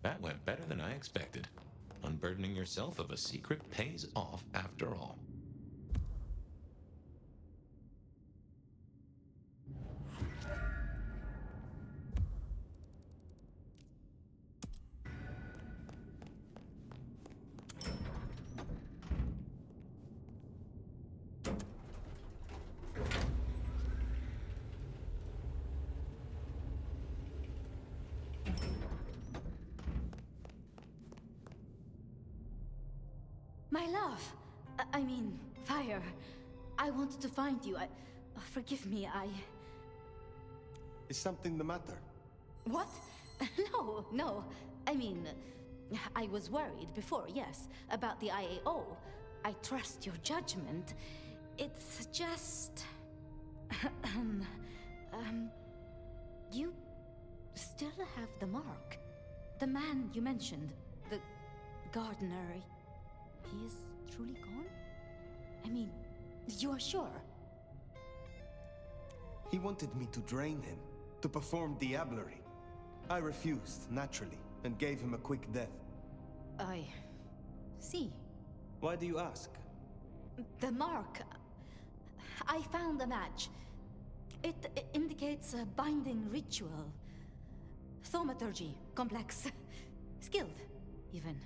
That went better than I expected. Unburdening yourself of a secret pays off after all. My love! I mean, Fire. I wanted to find you. Forgive me, Is something the matter? What? No, no. I mean, I was worried before, yes, about the IAO. I trust your judgment. It's just... you still have the mark. The man you mentioned, the gardener, he is truly gone? I mean, you are sure? He wanted me to drain him, to perform diablerie. I refused, naturally, and gave him a quick death. I see. Why do you ask? The mark. I found a match. It indicates a binding ritual. Thaumaturgy, complex. Skilled, even.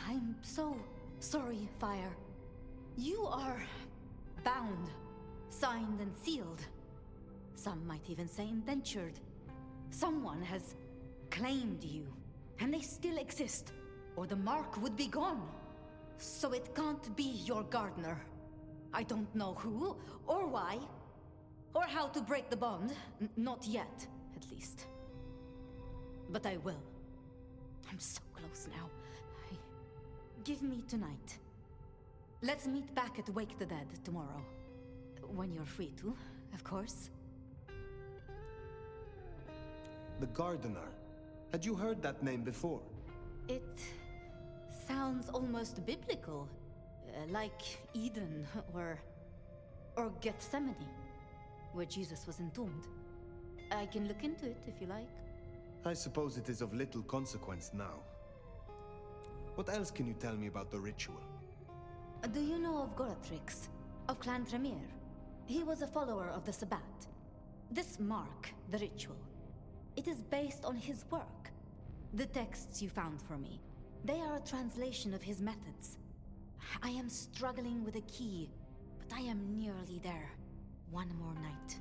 I'm so sorry, Fire. You are bound, signed and sealed. Some might even say indentured. Someone has claimed you, and they still exist, or the mark would be gone. So it can't be your gardener. I don't know who, or why, or how to break the bond. Not yet, at least. But I will. I'm so close now. Give me tonight. Let's meet back at Wake the Dead tomorrow. When you're free to, of course. The gardener. Had you heard that name before? It sounds almost biblical. Like Eden or Gethsemane, where Jesus was entombed. I can look into it if you like. I suppose it is of little consequence now. What else can you tell me about the ritual? Do you know of Goratrix, of Clan Tremere? He was a follower of the Sabbat. This mark, the ritual, it is based on his work. The texts you found for me, they are a translation of his methods. I am struggling with a key, but I am nearly there. One more night.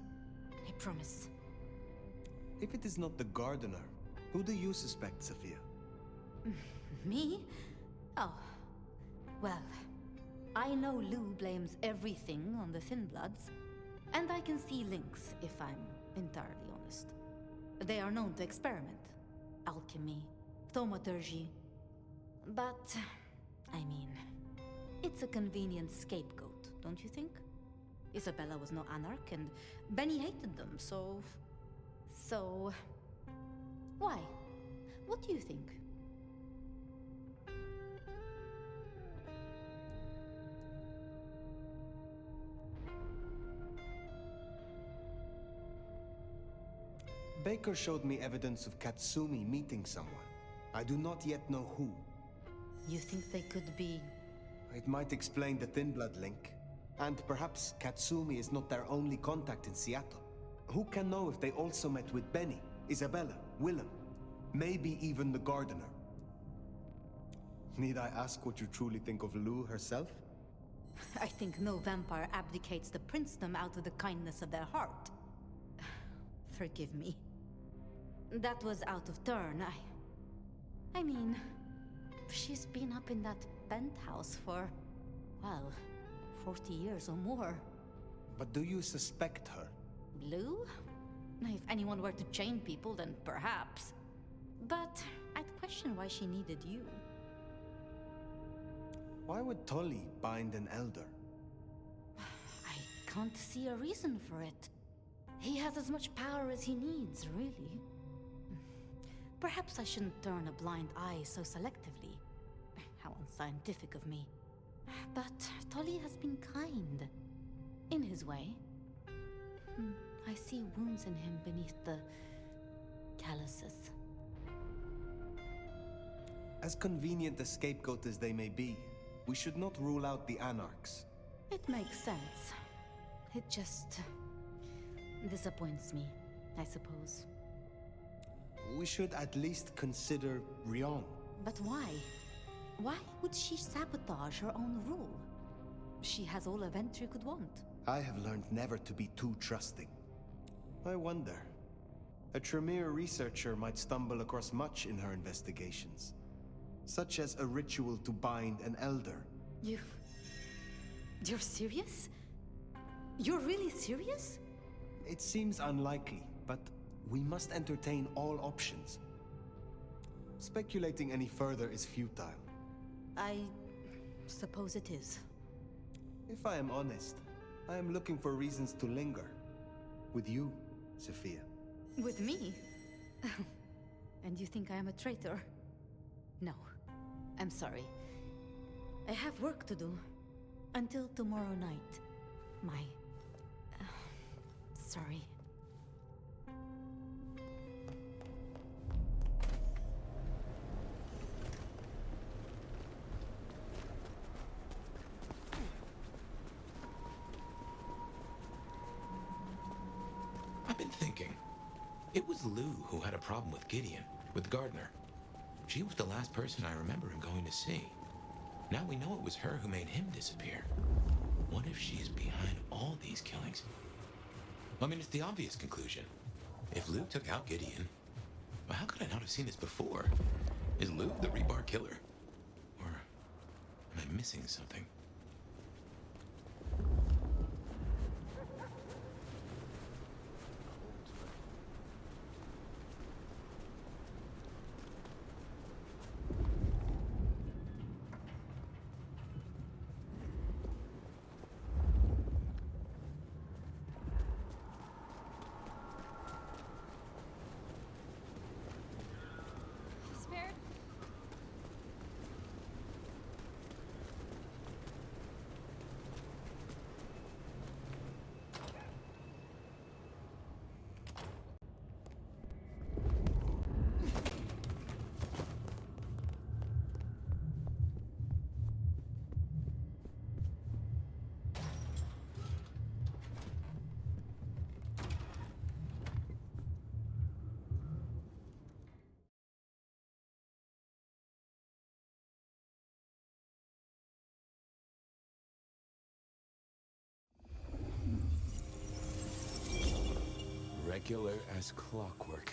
I promise. If it is not the gardener, who do you suspect, Sophia? Me? Oh. Well, I know Lou blames everything on the Thin Bloods, and I can see links if I'm entirely honest. They are known to experiment. Alchemy, thaumaturgy. But, I mean, it's a convenient scapegoat, don't you think? Isabella was no anarch, and Benny hated them, so... Why? What do you think? Baker showed me evidence of Katsumi meeting someone. I do not yet know who. You think they could be... It might explain the Thin Blood link. And perhaps Katsumi is not their only contact in Seattle. Who can know if they also met with Benny, Isabella, Willem, maybe even the gardener? Need I ask what you truly think of Lou herself? I think no vampire abdicates the princedom out of the kindness of their heart. Forgive me. That was out of turn. I mean, she's been up in that penthouse for, well, 40 years or more. But do you suspect her? Blue? If anyone were to chain people, then perhaps. But I'd question why she needed you. Why would Tully bind an elder? I can't see a reason for it. He has as much power as he needs, really. Perhaps I shouldn't turn a blind eye so selectively. How unscientific of me. But Tully has been kind. In his way. I see wounds in him beneath the calluses. As convenient a scapegoat as they may be, we should not rule out the Anarchs. It makes sense. It just disappoints me, I suppose. We should at least consider Rion. But why? Why would she sabotage her own rule? She has all a Ventry could want. I have learned never to be too trusting. I wonder. A Tremere researcher might stumble across much in her investigations, such as a ritual to bind an elder. You're serious? You're really serious? It seems unlikely, but we must entertain all options. Speculating any further is futile. I suppose it is. If I am honest, I am looking for reasons to linger. With you, Sophia. With me? And you think I am a traitor? No. I'm sorry. I have work to do. Until tomorrow night. Sorry. I've been thinking. It was Lou who had a problem with Gideon, with Gardner. She was the last person I remember him going to see. Now we know it was her who made him disappear. What if she is behind all these killings? I mean, it's the obvious conclusion. If Lou took out Gideon, well, how could I not have seen this before? Is Lou the rebar killer? Or am I missing something? Spared? Regular as clockwork.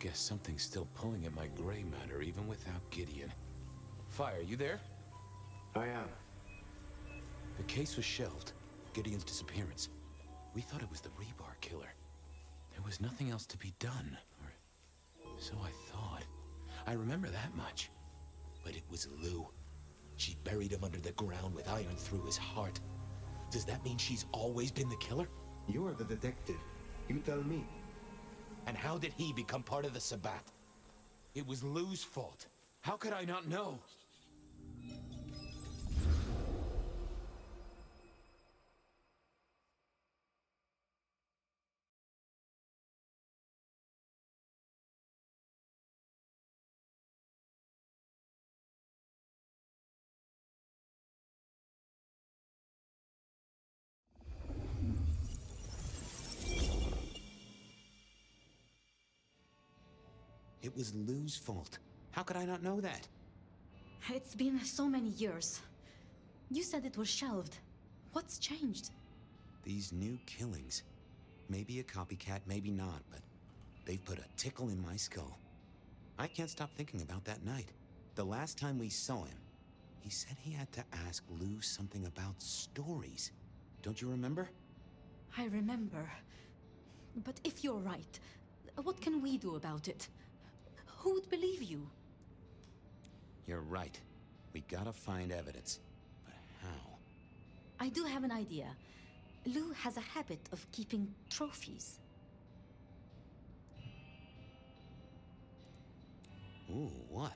Guess something's still pulling at my gray matter even without Gideon. Fire, you there? I am. The case was shelved. Gideon's disappearance. We thought it was the rebar killer. There was nothing else to be done, or so I thought. I remember that much. But it was Lou. She buried him under the ground with iron through his heart. Does that mean she's always been the killer? You are the detective. You tell me. And how did he become part of the Sabbat? It was Lou's fault. How could I not know? It was Lou's fault. How could I not know that? It's been so many years. You said it was shelved. What's changed? These new killings. Maybe a copycat, maybe not, but they've put a tickle in my skull. I can't stop thinking about that night. The last time we saw him, he said he had to ask Lou something about stories. Don't you remember? I remember. But if you're right, what can we do about it? Who would believe you? You're right. We gotta find evidence. But how? I do have an idea. Lou has a habit of keeping trophies. Ooh, what?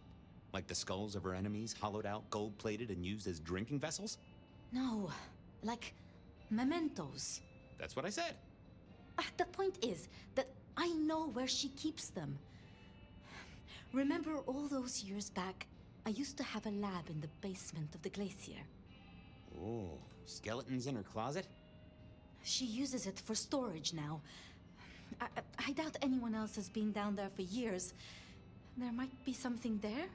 Like the skulls of her enemies, hollowed out, gold-plated, and used as drinking vessels? No, like mementos. That's what I said. The point is that I know where she keeps them. Remember all those years back I used to have a lab in the basement of the glacier. Oh, skeletons in her closet? She uses it for storage now. I doubt anyone else has been down there for years. There might be something there.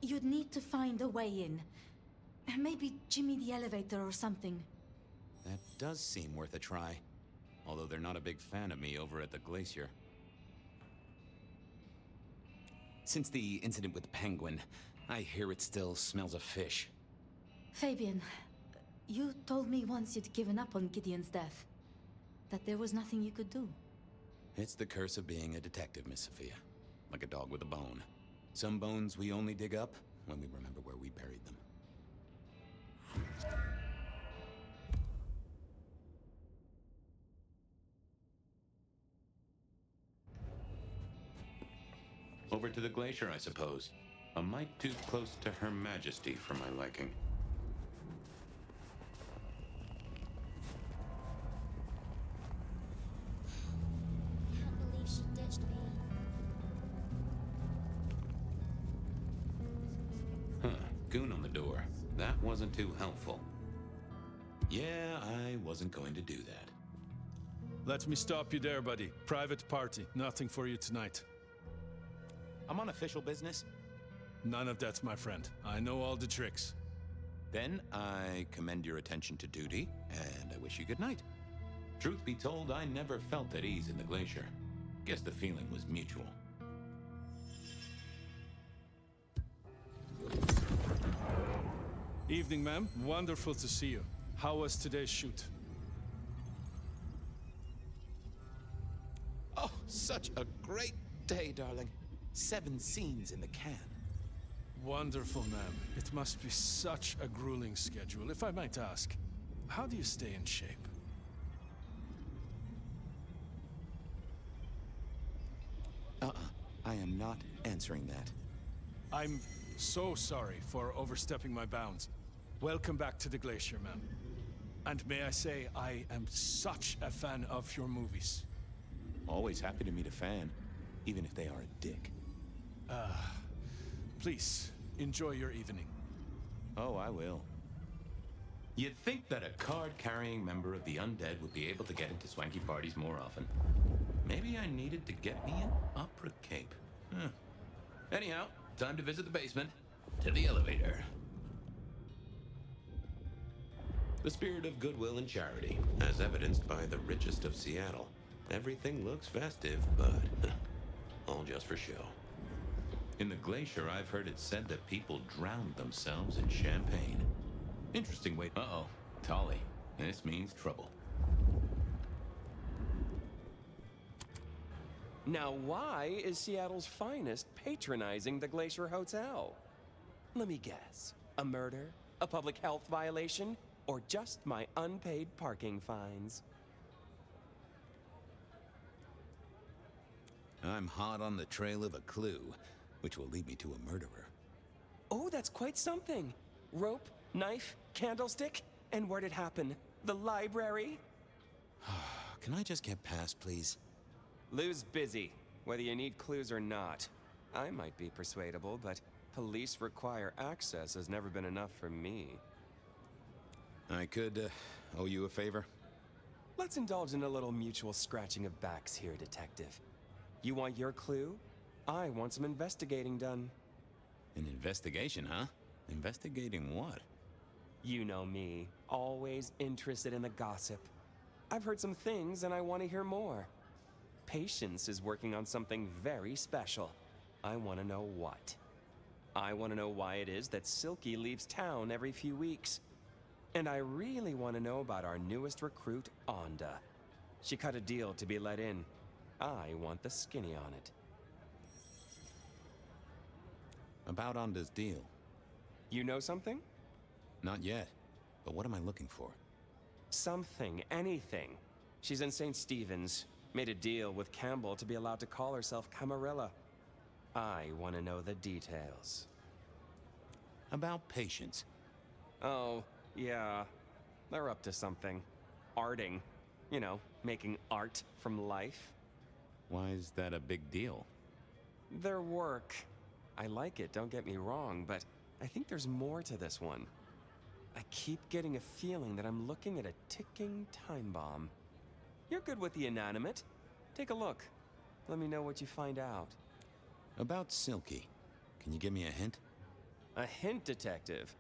You'd need to find a way in. Maybe Jimmy the elevator or something. That does seem worth a try. Although they're not a big fan of me over at the glacier. Since the incident with the penguin, I hear it still smells of fish. Fabian, you told me once you'd given up on Gideon's death. That there was nothing you could do. It's the curse of being a detective, Miss Sophia. Like a dog with a bone. Some bones we only dig up when we remember where we buried them. Over to the glacier, I suppose. A mite too close to Her Majesty for my liking. Can't believe she ditched me. Huh, goon on the door. That wasn't too helpful. Yeah, I wasn't going to do that. Let me stop you there, buddy. Private party. Nothing for you tonight. I'm on official business. None of that, my friend. I know all the tricks. Then I commend your attention to duty, and I wish you good night. Truth be told, I never felt at ease in the glacier. Guess the feeling was mutual. Evening, ma'am. Wonderful to see you. How was today's shoot? Oh, such a great day, darling. 7 scenes in the can. Wonderful, ma'am. It must be such a grueling schedule. If I might ask, how do you stay in shape? I am not answering that. I'm so sorry for overstepping my bounds. Welcome back to the glacier, ma'am. And may I say, I am such a fan of your movies. Always happy to meet a fan, even if they are a dick. Please, enjoy your evening. Oh, I will. You'd think that a card-carrying member of the undead would be able to get into swanky parties more often. Maybe I needed to get me an opera cape. Anyhow, time to visit the basement. To the elevator. The spirit of goodwill and charity, as evidenced by the richest of Seattle. Everything looks festive, but all just for show. In the glacier, I've heard it said that people drowned themselves in champagne. Interesting way. Uh-oh, Tolly. This means trouble. Now, why is Seattle's finest patronizing the Glacier Hotel? Let me guess. A murder? A public health violation? Or just my unpaid parking fines? I'm hot on the trail of a clue, which will lead me to a murderer. Oh, that's quite something. Rope, knife, candlestick, and where'd it happen? The library? Can I just get past, please? Lou's busy, whether you need clues or not. I might be persuadable, but police require access has never been enough for me. I could owe you a favor. Let's indulge in a little mutual scratching of backs here, Detective. You want your clue? I want some investigating done. An investigation, huh? Investigating what? You know me, always interested in the gossip. I've heard some things and I want to hear more. Patience is working on something very special. I want to know what. I want to know why it is that Silky leaves town every few weeks. And I really want to know about our newest recruit, Onda. She cut a deal to be let in. I want the skinny on it. About Onda's deal. You know something? Not yet. But what am I looking for? Something, anything. She's in St. Stephen's. Made a deal with Campbell to be allowed to call herself Camarilla. I want to know the details. About Patience. Oh, yeah. They're up to something. Arting. You know, making art from life. Why is that a big deal? Their work. I like it, don't get me wrong, but I think there's more to this one. I keep getting a feeling that I'm looking at a ticking time bomb. You're good with the inanimate. Take a look. Let me know what you find out. About Silky, can you give me a hint? A hint, detective.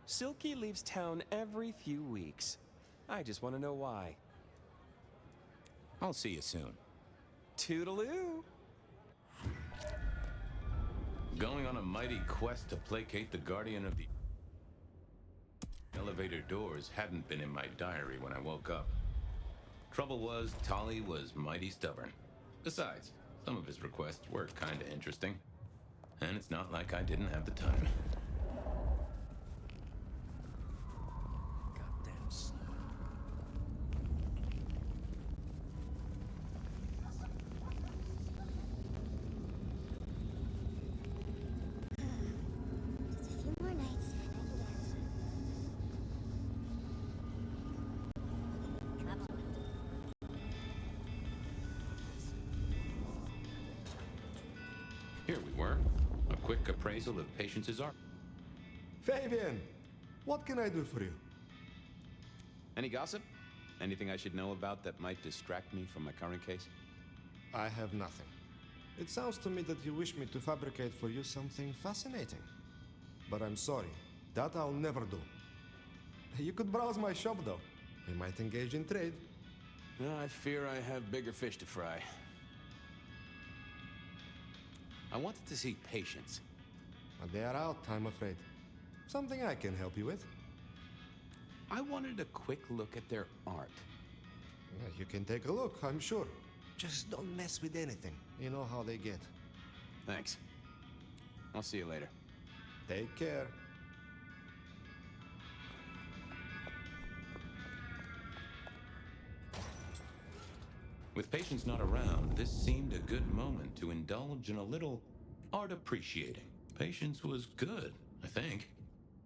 Silky leaves town every few weeks. I just want to know why. I'll see you soon. Toodaloo! Going on a mighty quest to placate the guardian of the elevator doors hadn't been in my diary when I woke up. Trouble was, Tolly was mighty stubborn. Besides, some of his requests were kinda interesting. And it's not like I didn't have the time. Goddamn snow. Just a few more nights, and I can get Come on. Here we were. A quick appraisal of Patience's art. Fabian, what can I do for you? Any gossip? Anything I should know about that might distract me from my current case? I have nothing. It sounds to me that you wish me to fabricate for you something fascinating. But I'm sorry, that I'll never do. You could browse my shop though. We might engage in trade. I fear I have bigger fish to fry. I wanted to see Patience. But they are out, I'm afraid. Something I can help you with. I wanted a quick look at their art. Yeah, you can take a look, I'm sure. Just don't mess with anything. You know how they get. Thanks. I'll see you later. Take care. With Patience not around, this seemed a good moment to indulge in a little art appreciating. Patience was good, I think,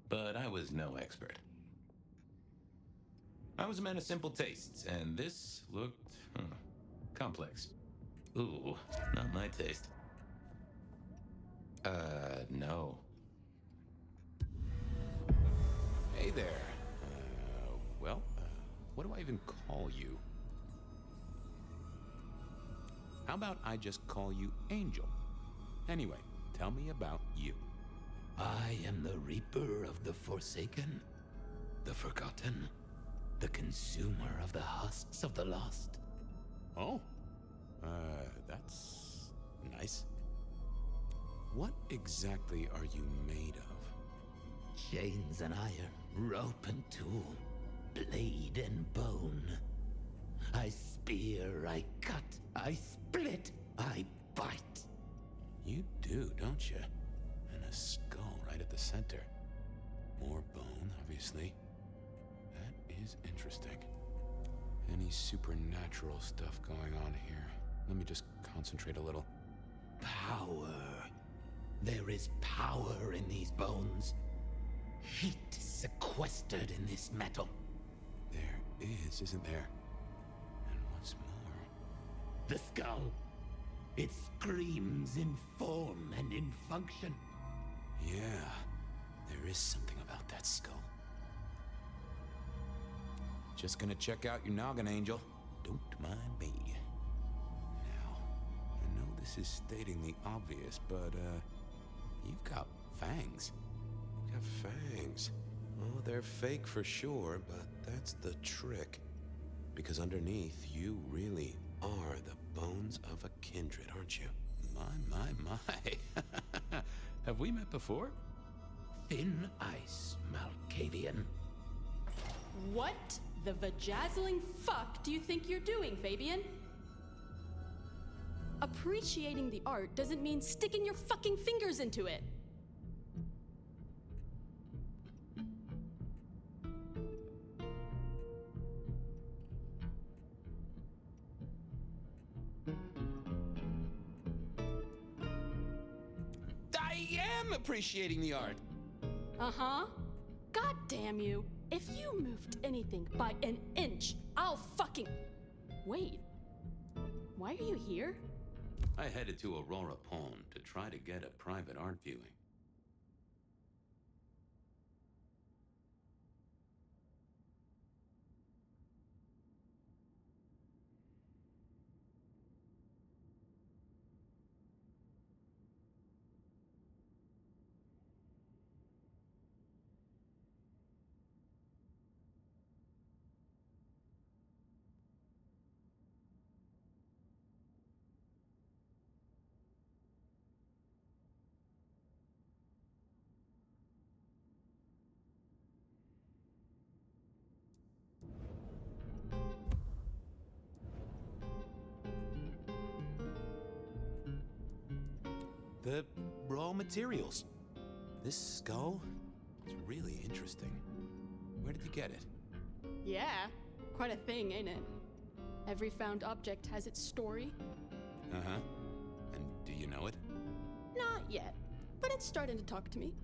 but I was no expert. I was a man of simple tastes, and this looked complex. Ooh, not my taste. No. Hey there. What do I even call you? How about I just call you Angel? Anyway, tell me about you. I am the Reaper of the Forsaken, the Forgotten, the Consumer of the Husks of the Lost. Oh, that's nice. What exactly are you made of? Chains and iron, rope and tool, blade and bone. I spear, I cut, I split, I bite. You do, don't you? And a skull right at the center. More bone, obviously. That is interesting. Any supernatural stuff going on here? Let me just concentrate a little. Power. There is power in these bones. Heat sequestered in this metal. There is, isn't there? And what's more? The skull. It screams in form and in function. Yeah, there is something about that skull. Just gonna check out your noggin, Angel. Don't mind me. Now, I know this is stating the obvious, but, you've got fangs. You've got fangs. Oh, they're fake for sure, but that's the trick. Because underneath, you really are the bones of a kindred, aren't you? My. Have we met before? Thin ice, Malkavian. What the vajazzling fuck do you think you're doing, Fabian? Appreciating the art doesn't mean sticking your fucking fingers into it. I am appreciating the art. Uh-huh. God damn you. If you moved anything by an inch, I'll fucking... Wait. Why are you here? I headed to Aurora Pawn to try to get a private art viewing. The raw materials. This skull is really interesting. Where did you get it? Yeah, quite a thing, ain't it? Every found object has its story. Uh-huh. And do you know it? Not yet, but it's starting to talk to me.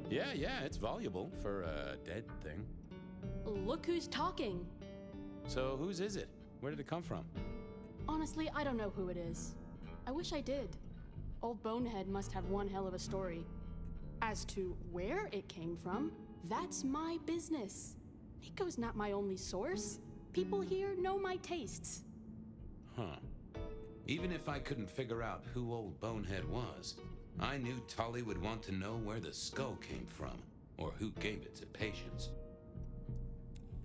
Yeah, it's valuable for a dead thing. Look who's talking. So whose is it? Where did it come from? Honestly, I don't know who it is. I wish I did. Old Bonehead must have one hell of a story. As to where it came from, that's my business. Nico's not my only source. People here know my tastes. Huh. Even if I couldn't figure out who old Bonehead was, I knew Tully would want to know where the skull came from, or who gave it to Patience.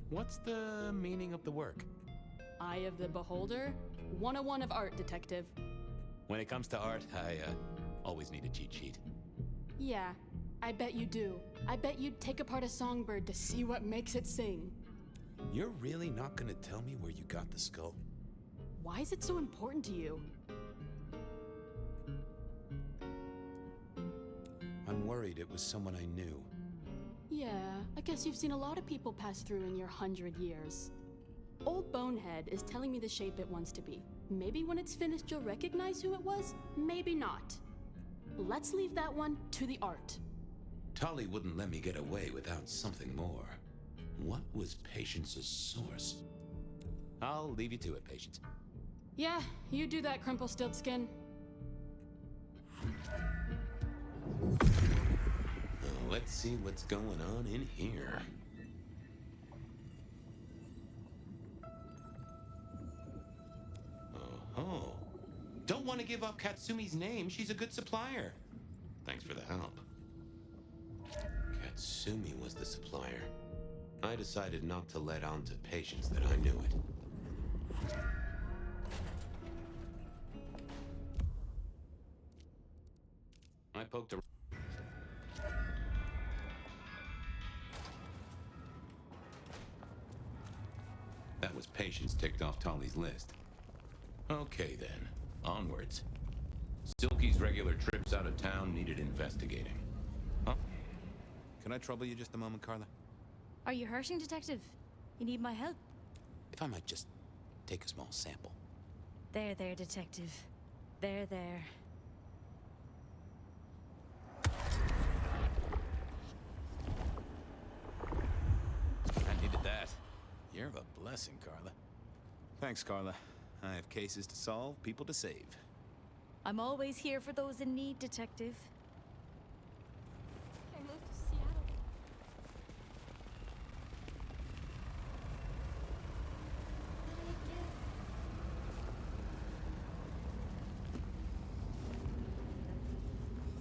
What's the meaning of the work? Eye of the Beholder? 101 of art, detective. When it comes to art, I always need a cheat sheet. Yeah, I bet you do. I bet you'd take apart a songbird to see what makes it sing. You're really not gonna tell me where you got the skull? Why is it so important to you? I'm worried it was someone I knew. Yeah, I guess you've seen a lot of people pass through in your 100 years. Old Bonehead is telling me the shape it wants to be. Maybe when it's finished you'll recognize who it was, maybe not. Let's leave that one to the art. Tully wouldn't let me get away without something more. What was Patience's source? I'll leave you to it, Patience. Yeah, you do that, Crumplestiltskin. Let's see what's going on in here. Oh, don't want to give up Katsumi's name. She's a good supplier. Thanks for the help. Katsumi was the supplier. I decided not to let on to Patience that I knew it. I poked around. That was Patience ticked off Tully's list. Okay then, onwards. Silky's regular trips out of town needed investigating. Huh? Can I trouble you just a moment, Carla? Are you hurting, Detective? You need my help? If I might just take a small sample. There, Detective. There. I needed that. You're a blessing, Carla. Thanks, Carla. I have cases to solve, people to save. I'm always here for those in need, Detective. I moved to Seattle.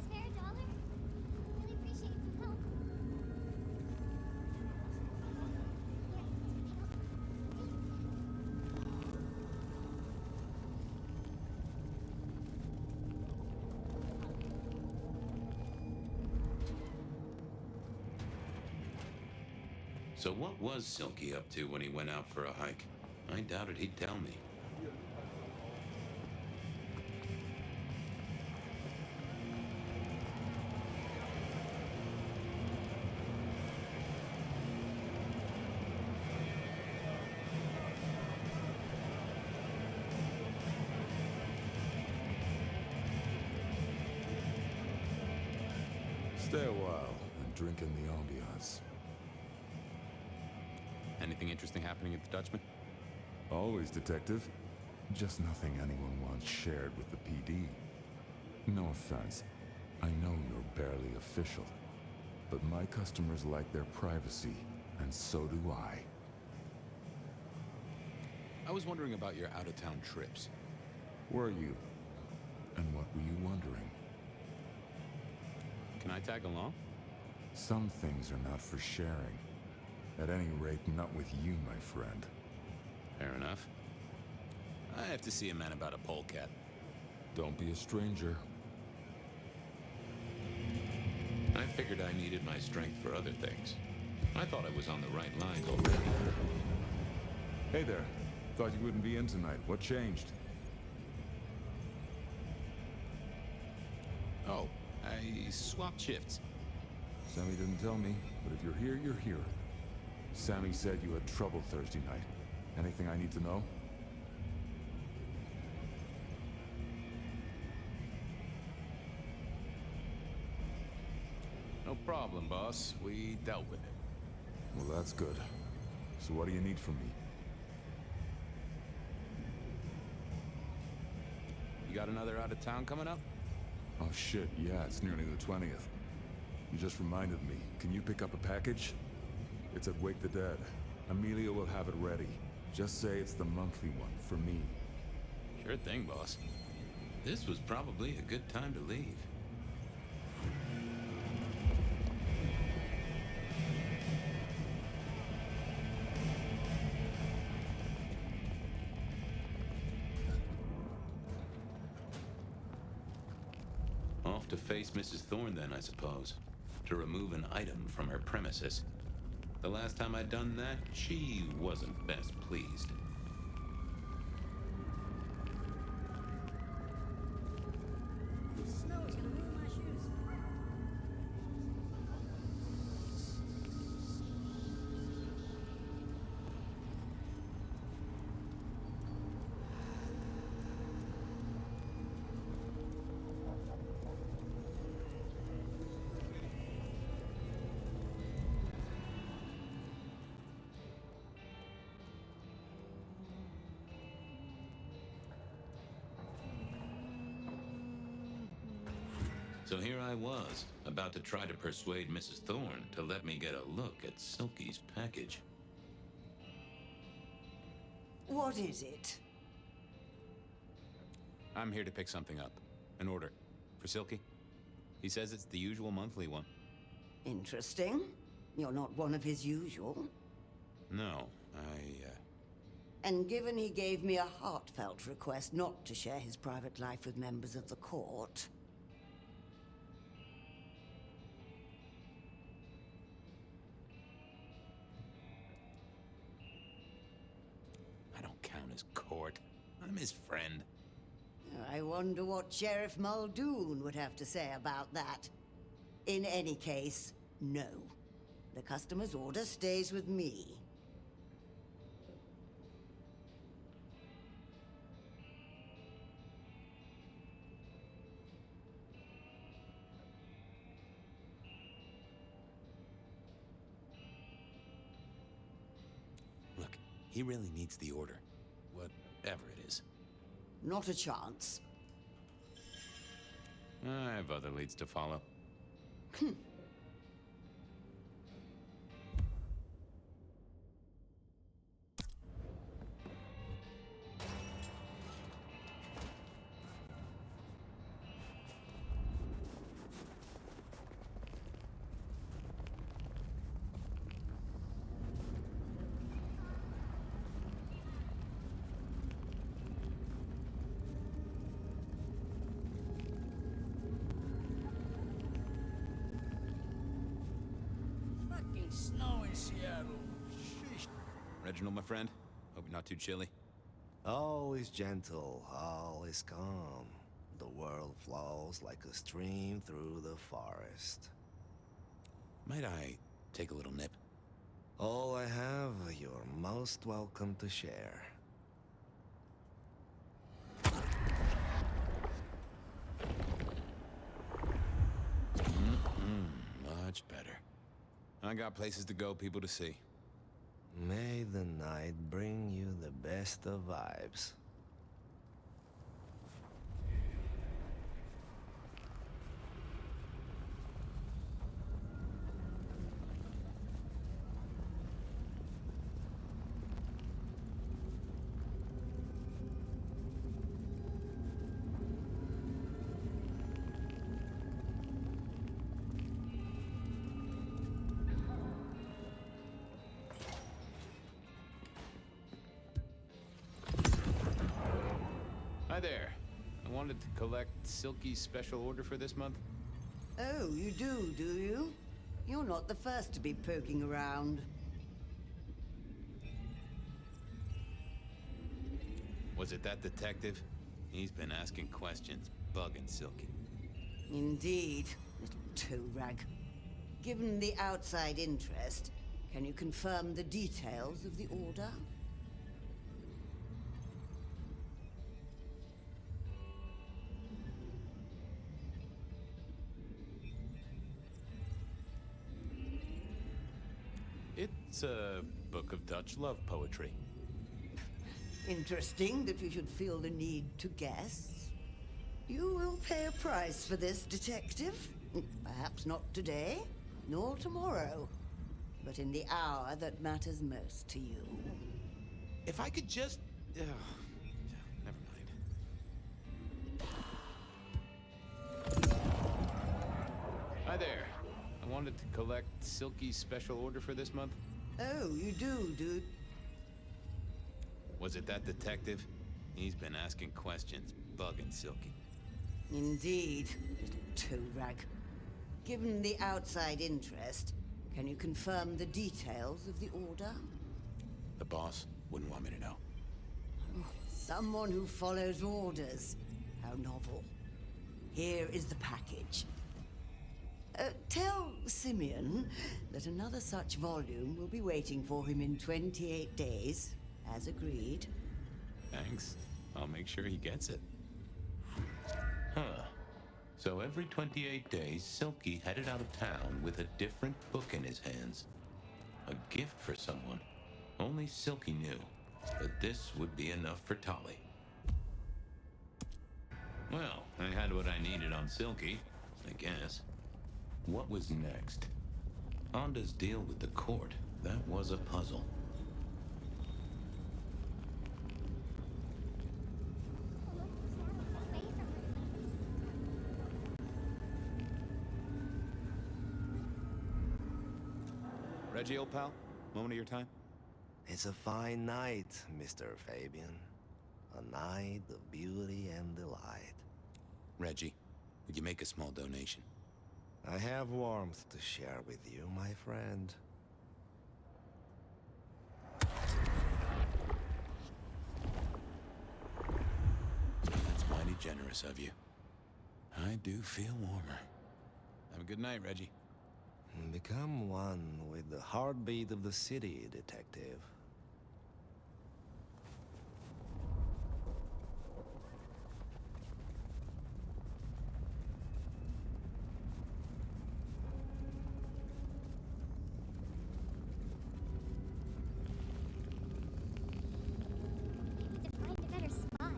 Spare a dollar? Really appreciate some help. So what was Silky up to when he went out for a hike? I doubted he'd tell me. Stay a while and drink in the ambiance. Anything interesting happening at the Dutchman? Always, Detective. Just nothing anyone wants shared with the PD. No offense. I know you're barely official. But my customers like their privacy, and so do I. I was wondering about your out-of-town trips. Were you? And what were you wondering? Can I tag along? Some things are not for sharing. At any rate, not with you, my friend. Fair enough. I have to see a man about a polecat. Don't be a stranger. I figured I needed my strength for other things. I thought I was on the right lines already. Hey there. Thought you wouldn't be in tonight. What changed? Oh, I swapped shifts. Sammy didn't tell me, but if you're here, you're here. Sammy said you had trouble Thursday night. Anything I need to know? No problem, boss. We dealt with it. Well, that's good. So what do you need from me? You got another out of town coming up? Oh shit, yeah, it's nearly the 20th. You just reminded me. Can you pick up a package? It's at Wake the Dead. Amelia will have it ready. Just say it's the monthly one, for me. Sure thing, boss. This was probably a good time to leave. Off to face Mrs. Thorne then, I suppose. To remove an item from her premises. The last time I'd done that, she wasn't best pleased. So here I was, about to try to persuade Mrs. Thorne to let me get a look at Silky's package. What is it? I'm here to pick something up. An order. For Silky. He says it's the usual monthly one. Interesting. You're not one of his usual. No, And given he gave me a heartfelt request not to share his private life with members of the court... I don't count as court. I'm his friend. I wonder what Sheriff Muldoon would have to say about that. In any case, no. The customer's order stays with me. Look, he really needs the order. Whatever it is. Not a chance. I have other leads to follow. Snow in Seattle. Sheesh. Reginald, my friend. Hope you're not too chilly. All is gentle, all is calm. The world flows like a stream through the forest. Might I take a little nip? All I have, you're most welcome to share. Much better. I got places to go, people to see. May the I'd bring you the best of vibes. Hi there. I wanted to collect Silky's special order for this month. Oh, you do you? You're not the first to be poking around. Was it that detective? He's been asking questions, bugging Silky. Indeed, little toe rag. Given the outside interest, can you confirm the details of the order? It's a book of Dutch love poetry. Interesting that you should feel the need to guess. You will pay a price for this, detective. Perhaps not today, nor tomorrow, but in the hour that matters most to you. If I could just... never mind. Hi there. I wanted to collect Silky's special order for this month. Oh, you do, dude. Was it that detective? He's been asking questions, bugging Silky. Indeed, little toe rag. Given the outside interest, can you confirm the details of the order? The boss wouldn't want me to know. Someone who follows orders. How novel. Here is the package. Tell Simeon that another such volume will be waiting for him in 28 days, as agreed. Thanks. I'll make sure he gets it. Huh. So every 28 days, Silky headed out of town with a different book in his hands. A gift for someone. Only Silky knew that this would be enough for Tolly. Well, I had what I needed on Silky, I guess. What was next? Onda's deal with the court. That was a puzzle. Reggie, old pal, moment of your time? It's a fine night, Mr. Fabian. A night of beauty and delight. Reggie, would you make a small donation? I have warmth to share with you, my friend. That's mighty generous of you. I do feel warmer. Have a good night, Reggie. Become one with the heartbeat of the city, detective. Find a better spot.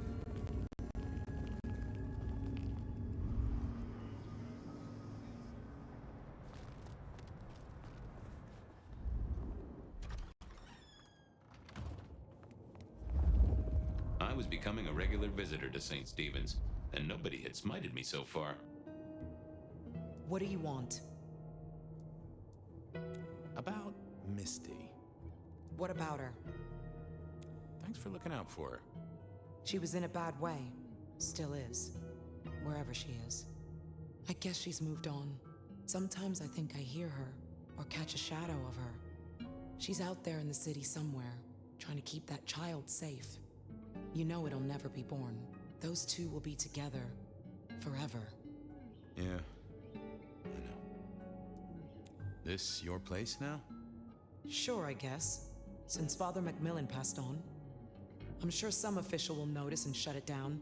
I was becoming a regular visitor to St. Stephen's, and nobody had smited me so far. What do you want? About Misty. What about her? Thanks for looking out for her. She was in a bad way. Still is. Wherever she is. I guess she's moved on. Sometimes I think I hear her, or catch a shadow of her. She's out there in the city somewhere, trying to keep that child safe. You know it'll never be born. Those two will be together. Forever. Yeah, I know. This your place now? Sure, I guess. Since Father Macmillan passed on. I'm sure some official will notice and shut it down.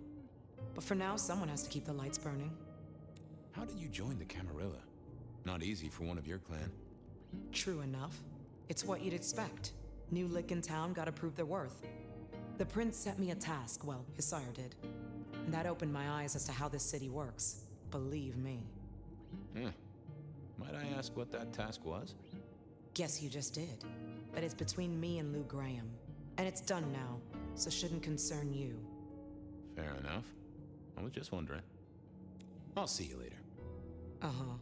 But for now, someone has to keep the lights burning. How did you join the Camarilla? Not easy for one of your clan. True enough. It's what you'd expect. New lick in town gotta prove their worth. The prince set me a task, well, his sire did. And that opened my eyes as to how this city works. Believe me. Might I ask what that task was? Guess you just did. But it's between me and Lou Graham. And it's done now, so shouldn't concern you. Fair enough. I was just wondering. I'll see you later. Uh-huh.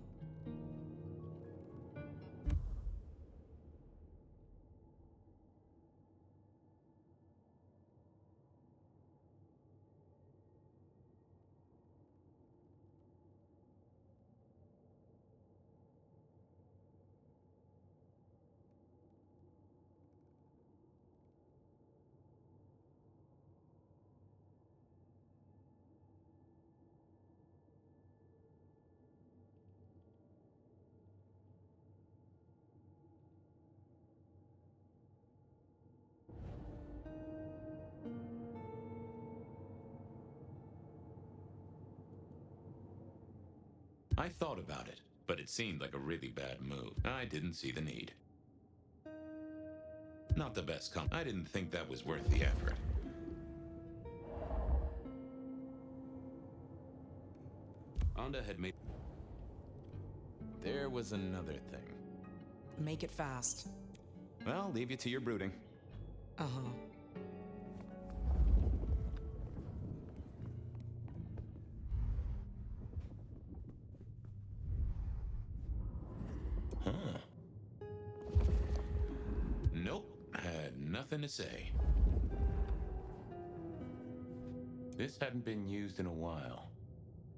I thought about it, but it seemed like a really bad move. I didn't see the need. Not the best I didn't think that was worth the effort. Anda had made... There was another thing. Make it fast. Well, I'll leave you to your brooding. Uh-huh. Nope, had nothing to say. This hadn't been used in a while.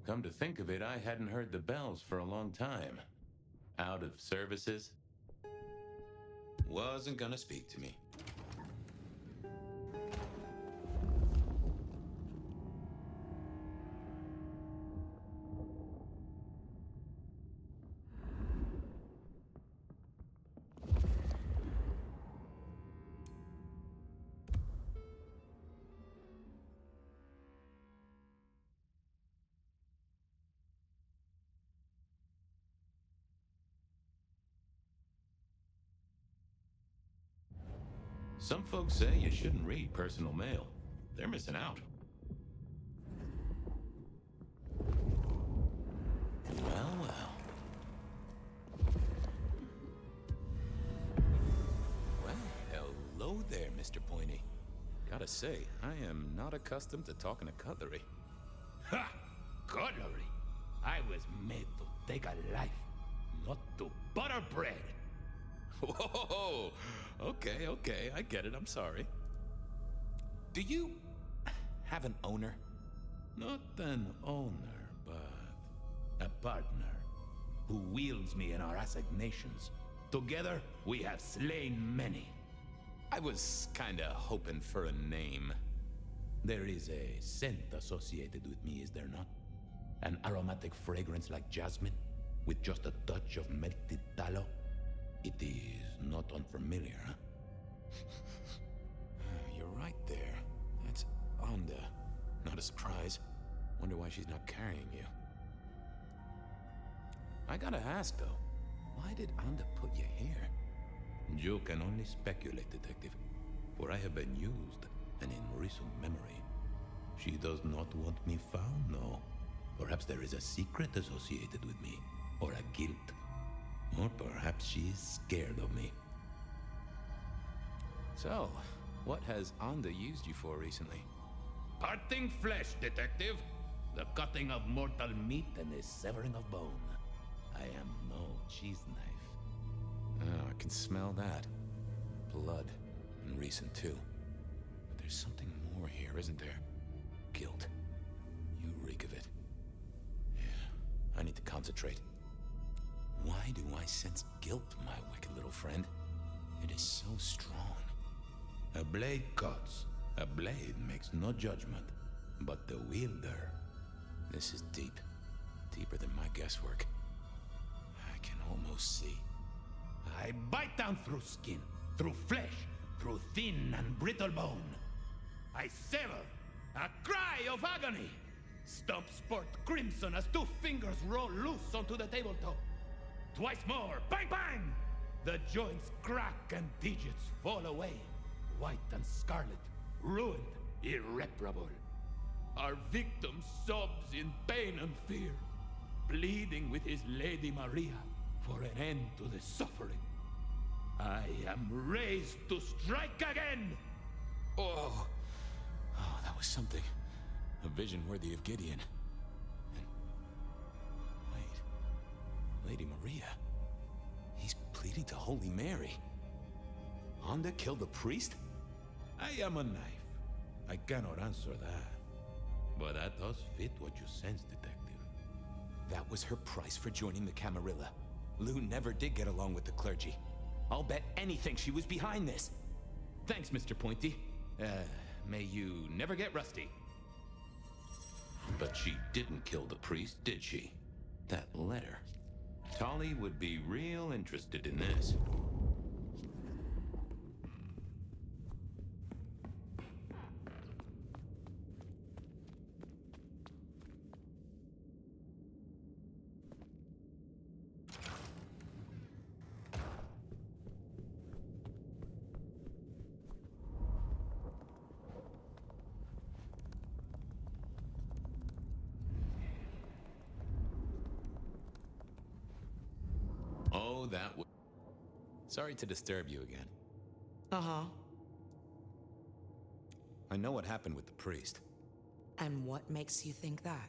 Come to think of it, I hadn't heard the bells for a long time. Out of services. Wasn't gonna speak to me. Some folks say you shouldn't read personal mail. They're missing out. Well, well. Well, hello there, Mr. Pointy. Gotta say, I am not accustomed to talking to cutlery. Ha! Cutlery? I was made to take a life, not to butter bread. Whoa! Okay, I get it, I'm sorry. Do you have an owner? Not an owner, but a partner who wields me in our assignations. Together, we have slain many. I was kinda hoping for a name. There is a scent associated with me, is there not? An aromatic fragrance like jasmine, with just a touch of melted tallow. It is not unfamiliar, huh? You're right there. That's Anda. Not a surprise. Wonder why she's not carrying you. I gotta ask, though. Why did Anda put you here? You can only speculate, Detective. For I have been used, and in recent memory. She does not want me found, no. Perhaps there is a secret associated with me, or a guilt. Or perhaps she is scared of me. So, what has Anda used you for recently? Parting flesh, Detective. The cutting of mortal meat and the severing of bone. I am no cheese knife. Oh, I can smell that. Blood. And recent, too. But there's something more here, isn't there? Guilt. You reek of it. Yeah, I need to concentrate. Why do I sense guilt, my wicked little friend? It is so strong. A blade cuts. A blade makes no judgment. But the wielder... This is deep. Deeper than my guesswork. I can almost see. I bite down through skin, through flesh, through thin and brittle bone. I sever, a cry of agony. Stumps spurt crimson as 2 fingers roll loose onto the tabletop. Twice more, bang bang! The joints crack and digits fall away. White and scarlet, ruined, irreparable. Our victim sobs in pain and fear, pleading with his Lady Maria for an end to the suffering. I am raised to strike again! Oh, that was something. A vision worthy of Gideon. And... wait. Lady Maria. He's pleading to Holy Mary. Onda killed the priest? I am a knife. I cannot answer that. But that does fit what you sense, Detective. That was her price for joining the Camarilla. Lou never did get along with the clergy. I'll bet anything she was behind this. Thanks, Mr. Pointy. May you never get rusty. But she didn't kill the priest, did she? That letter. Tolly would be real interested in this. Oh, that was... Sorry to disturb you again. Uh-huh. I know what happened with the priest. And what makes you think that?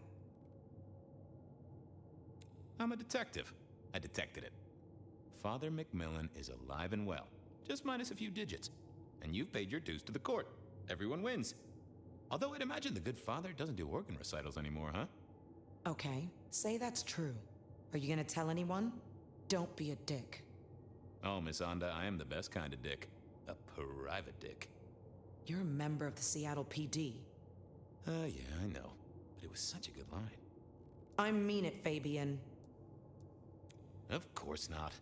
I'm a detective. I detected it. Father Macmillan is alive and well, just minus a few digits. And you've paid your dues to the court. Everyone wins. Although I'd imagine the good father doesn't do organ recitals anymore, huh? Okay, say that's true. Are you gonna tell anyone? Don't be a dick. Oh, Miss Onda, I am the best kind of dick. A private dick. You're a member of the Seattle PD. Yeah, I know. But it was such a good line. I mean it, Fabian. Of course not.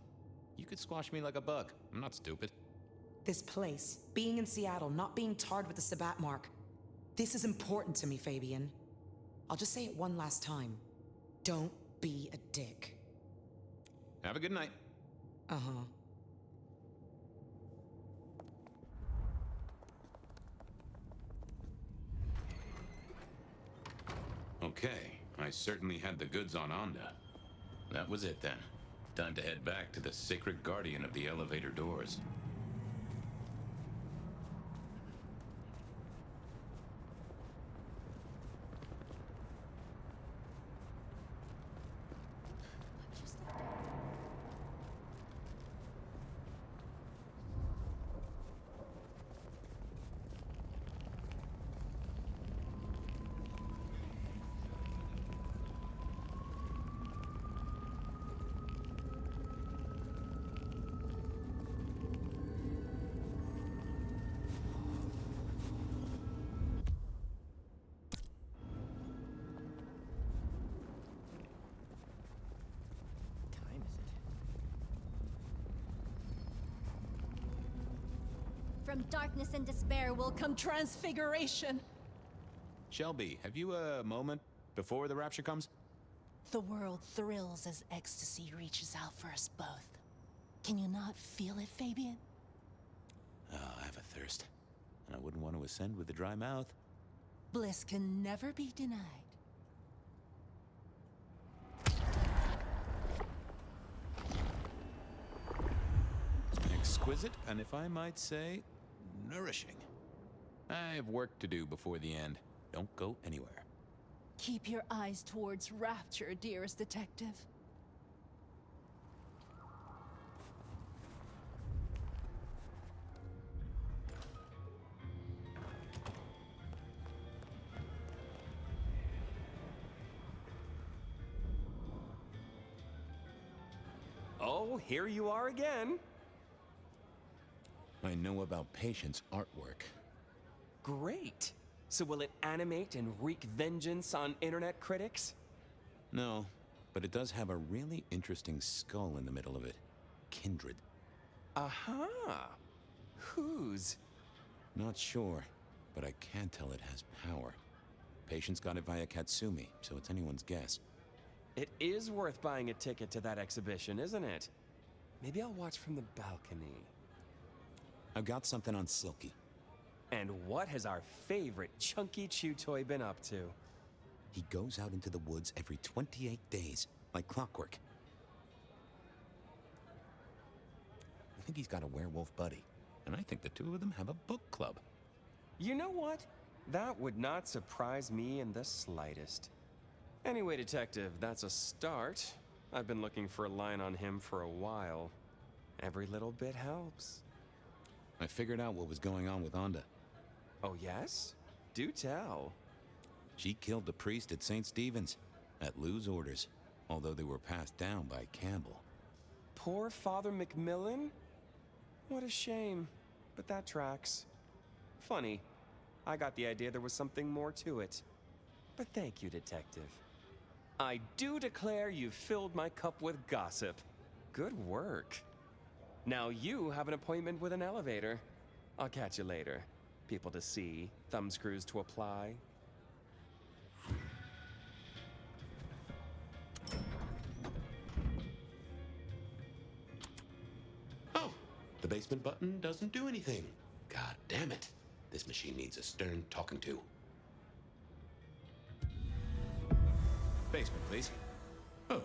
You could squash me like a bug. I'm not stupid. This place, being in Seattle, not being tarred with the Sabat mark. This is important to me, Fabian. I'll just say it one last time. Don't be a dick. Have a good night. Uh-huh. Okay, I certainly had the goods on Onda. That was it then. Time to head back to the sacred guardian of the elevator doors. From darkness and despair will come transfiguration. Shelby, have you a moment before the rapture comes? The world thrills as ecstasy reaches out for us both. Can you not feel it, Fabian? Oh, I have a thirst. And I wouldn't want to ascend with a dry mouth. Bliss can never be denied. Exquisite, and if I might say, nourishing. I have work to do before the end. Don't go anywhere. Keep your eyes towards rapture, dearest detective. Oh, here you are again. I know about Patience artwork. Great. So will it animate and wreak vengeance on internet critics? No, but it does have a really interesting skull in the middle of it. Kindred. Aha! Whose? Not sure, but I can tell it has power. Patience got it via Katsumi, so it's anyone's guess. It is worth buying a ticket to that exhibition, isn't it? Maybe I'll watch from the balcony. I've got something on Silky. And what has our favorite chunky chew toy been up to? He goes out into the woods every 28 days, like clockwork. I think he's got a werewolf buddy, and I think the two of them have a book club. You know what? That would not surprise me in the slightest. Anyway, Detective, that's a start. I've been looking for a line on him for a while. Every little bit helps. I figured out what was going on with Onda. Oh, yes? Do tell. She killed the priest at St. Stephen's, at Lou's orders, although they were passed down by Campbell. Poor Father Macmillan? What a shame, but that tracks. Funny, I got the idea there was something more to it. But thank you, Detective. I do declare you've filled my cup with gossip. Good work. Now you have an appointment with an elevator. I'll catch you later. People to see, thumbscrews to apply. Oh, the basement button doesn't do anything. God damn it. This machine needs a stern talking to. Basement, please. Oh,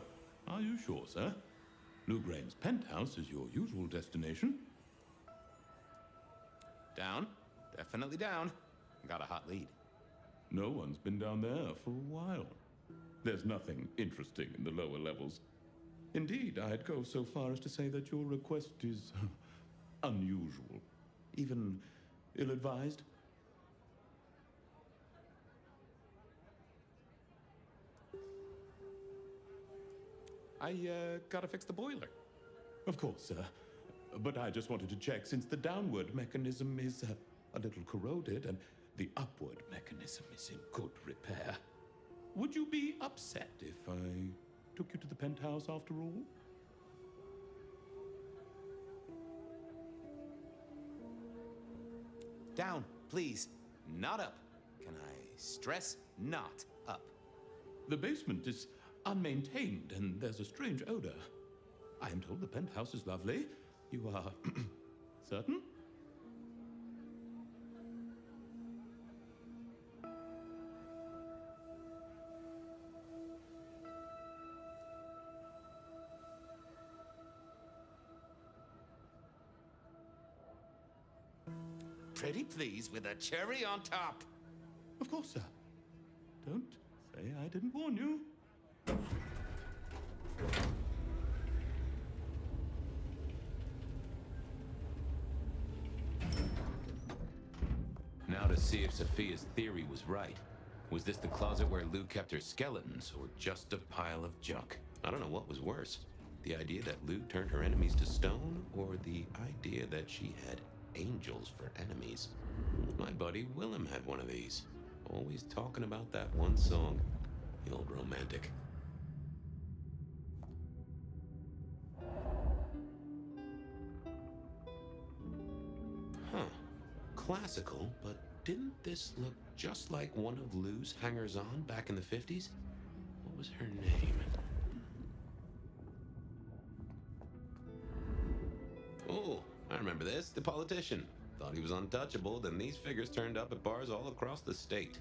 are you sure, sir? Lou Graham's penthouse is your usual destination. Down. Definitely down. Got a hot lead. No one's been down there for a while. There's nothing interesting in the lower levels. Indeed, I'd go so far as to say that your request is unusual, even ill-advised. I gotta fix the boiler. Of course, sir. But I just wanted to check since the downward mechanism is a little corroded and the upward mechanism is in good repair. Would you be upset if I took you to the penthouse after all? Down, please. Not up. Can I stress not up? The basement is unmaintained and there's a strange odor. I am told the penthouse is lovely. You are certain? Pretty please with a cherry on top. Of course, sir. Don't say I didn't warn you. Now to see if Sophia's theory was right. Was this the closet where Lou kept her skeletons, or just a pile of junk? I don't know what was worse. The idea that Lou turned her enemies to stone, or the idea that she had angels for enemies. My buddy Willem had one of these. Always talking about that one song. The old romantic. Huh. Classical, but didn't this look just like one of Lou's hangers-on back in the 50s? What was her name? Oh, I remember this. The politician. Thought he was untouchable, then these figures turned up at bars all across the state.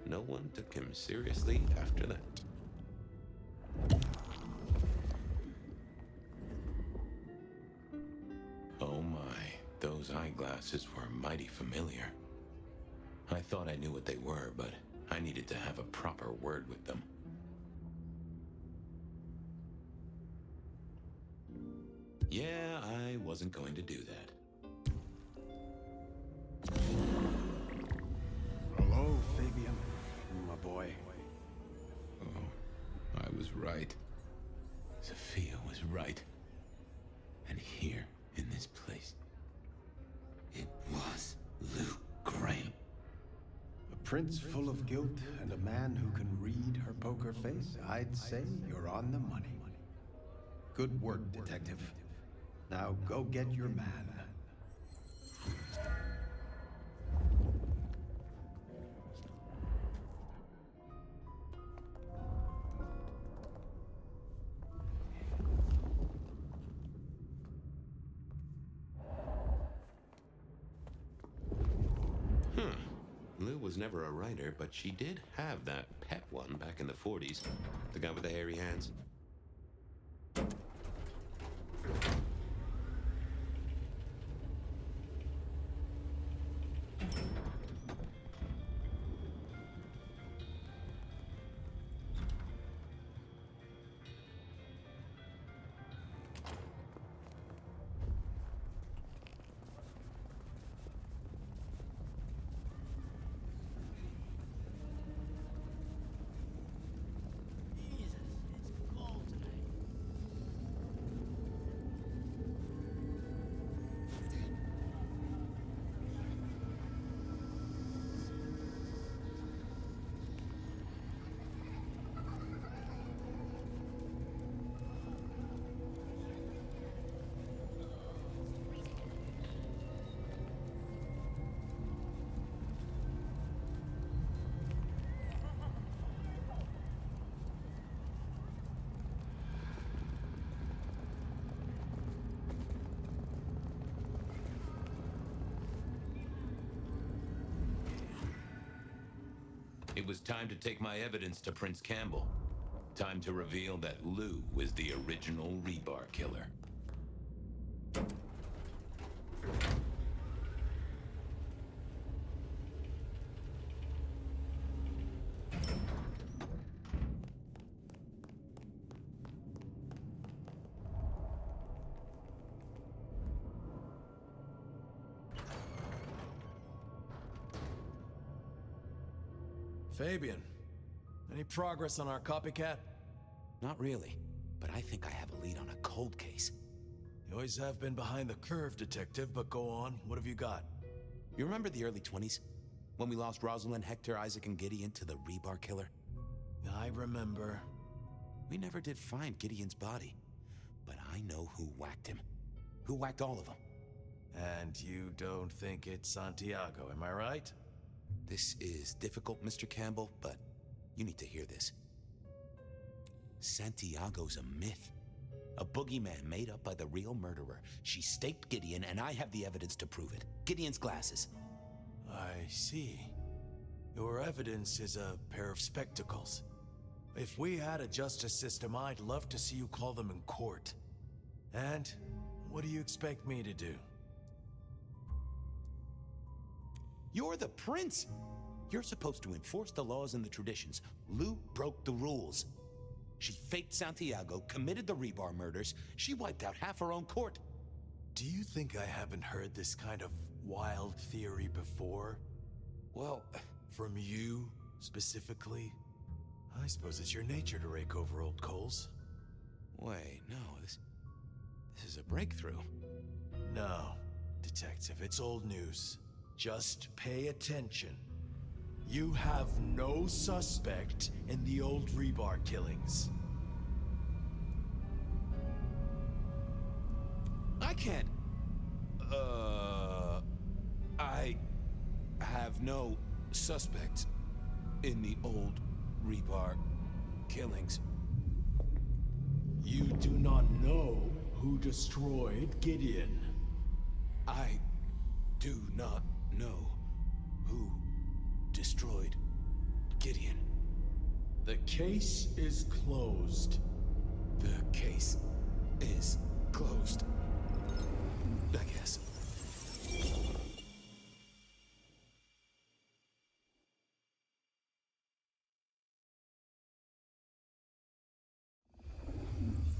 No one took him seriously after that. Oh my, those eyeglasses were mighty familiar. I thought I knew what they were, but I needed to have a proper word with them. Yeah, I wasn't going to do that. Hello, Fabian, my boy. Oh, I was right. Sophia was right. And here, in this place, it was Lou Graham. A prince full of guilt and a man who can read her poker face. I'd say you're on the money. Good work, detective. Now go get your man. Lou was never a writer, but she did have that pet one back in the 40s. The guy with the hairy hands. It was time to take my evidence to Prince Campbell. Time to reveal that Lou was the original rebar killer. Fabian, any progress on our copycat? Not really, but I think I have a lead on a cold case. You always have been behind the curve, Detective, but go on. What have you got? You remember the early 20s? When we lost Rosalind, Hector, Isaac, and Gideon to the rebar killer? I remember. We never did find Gideon's body, but I know who whacked him. Who whacked all of them. And you don't think it's Santiago, am I right? This is difficult, Mr. Campbell, but you need to hear this. Santiago's a myth. A boogeyman made up by the real murderer. She staked Gideon, and I have the evidence to prove it. Gideon's glasses. I see. Your evidence is a pair of spectacles. If we had a justice system, I'd love to see you call them in court. And what do you expect me to do? You're the prince! You're supposed to enforce the laws and the traditions. Lou broke the rules. She faked Santiago, committed the rebar murders. She wiped out half her own court. Do you think I haven't heard this kind of wild theory before? Well, from you, specifically? I suppose it's your nature to rake over old coals. Wait, no, this is a breakthrough. No, Detective, it's old news. Just pay attention. You have no suspect in the old rebar killings. I can't. I have no suspect in the old rebar killings. You do not know who destroyed Gideon. I do not know who destroyed Gideon. The case is closed. The case is closed. I guess.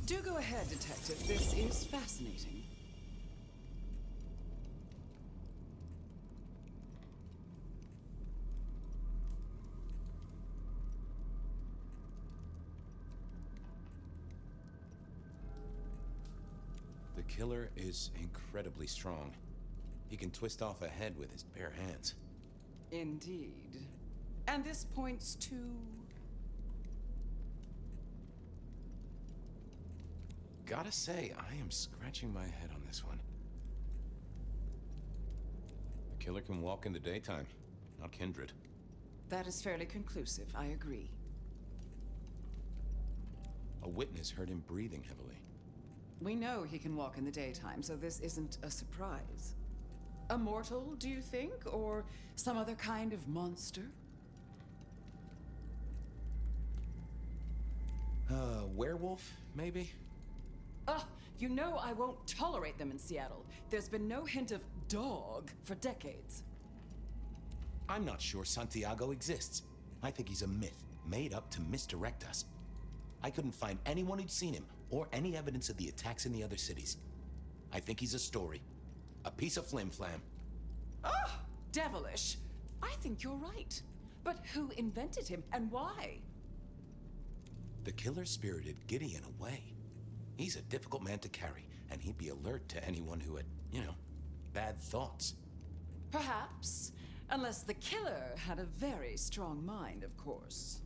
Do go ahead, Detective. This is fascinating. The killer is incredibly strong. He can twist off a head with his bare hands. Indeed. And this points to... Gotta say, I am scratching my head on this one. The killer can walk in the daytime, not Kindred. That is fairly conclusive, I agree. A witness heard him breathing heavily. We know he can walk in the daytime, so this isn't a surprise. Immortal, do you think? Or some other kind of monster? Werewolf, maybe? You know I won't tolerate them in Seattle. There's been no hint of dog for decades. I'm not sure Santiago exists. I think he's a myth, made up to misdirect us. I couldn't find anyone who'd seen him, or any evidence of the attacks in the other cities. I think he's a story. A piece of flim-flam. Devilish. I think you're right. But who invented him, and why? The killer spirited Gideon away. He's a difficult man to carry, and he'd be alert to anyone who had, bad thoughts. Perhaps. Unless the killer had a very strong mind, of course.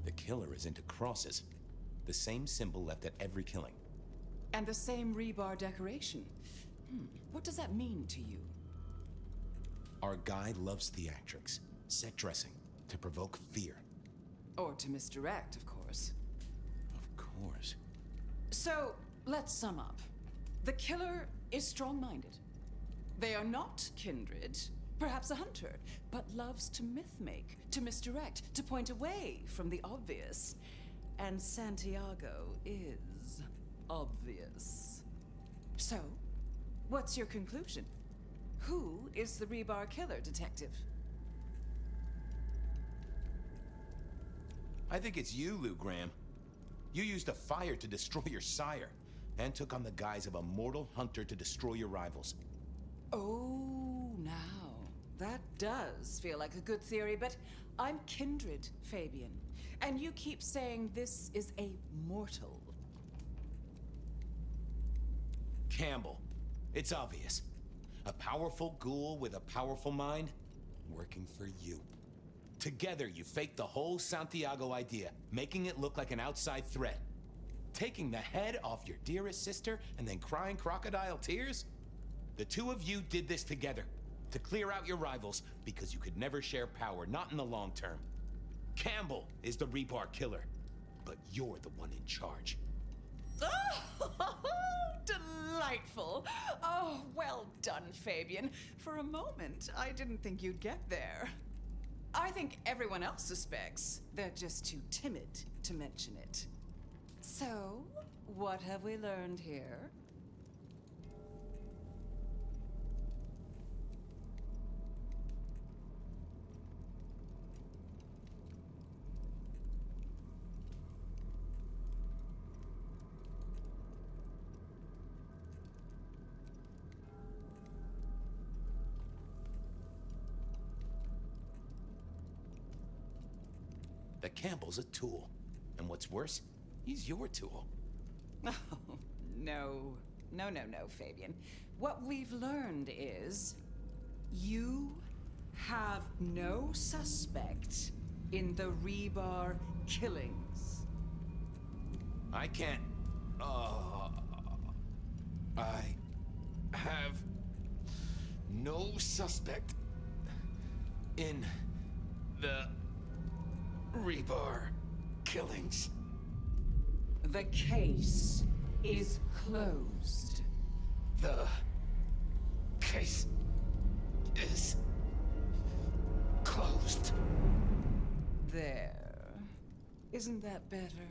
The killer is into crosses. The same symbol left at every killing. And the same rebar decoration. What does that mean to you? Our guy loves theatrics, set dressing, to provoke fear. Or to misdirect, of course. Of course. So, let's sum up. The killer is strong-minded. They are not kindred, perhaps a hunter, but loves to myth-make, to misdirect, to point away from the obvious. And Santiago is obvious. So, what's your conclusion? Who is the rebar killer, Detective? I think it's you, Lou Graham. You used a fire to destroy your sire, and took on the guise of a mortal hunter to destroy your rivals. Oh, now. That does feel like a good theory, but I'm kindred, Fabian. And you keep saying this is a mortal. Campbell. It's obvious. A powerful ghoul with a powerful mind, working for you. Together, you faked the whole Santiago idea, making it look like an outside threat. Taking the head off your dearest sister and then crying crocodile tears? The two of you did this together, to clear out your rivals, because you could never share power, not in the long term. Campbell is the rebar killer, but you're the one in charge. Oh, delightful. Oh, well done, Fabian. For a moment, I didn't think you'd get there. I think everyone else suspects. They're just too timid to mention it. So, what have we learned here? That Campbell's a tool. And what's worse, he's your tool. Oh, no. No, Fabian. What we've learned is you have no suspect in the rebar killings. I can't... I have no suspect in the rebar killings. The case is closed. The case is closed. There. Isn't that better?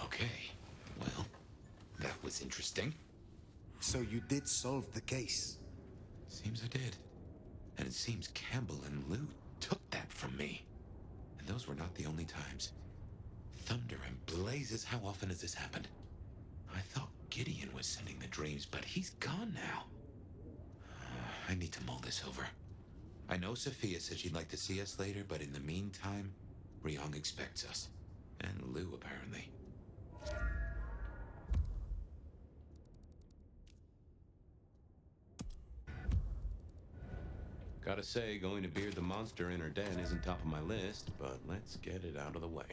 Okay, well, that was interesting. So you did solve the case? Seems I did. And it seems Campbell and Lou took that from me. And those were not the only times. Thunder and blazes, how often has this happened? I thought Gideon was sending the dreams, but he's gone now. I need to mull this over. I know Sophia said she'd like to see us later, but in the meantime, Ryong expects us. And Lou, apparently. Gotta say, going to beard the monster in her den isn't top of my list, but let's get it out of the way.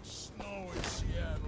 Snow in Seattle.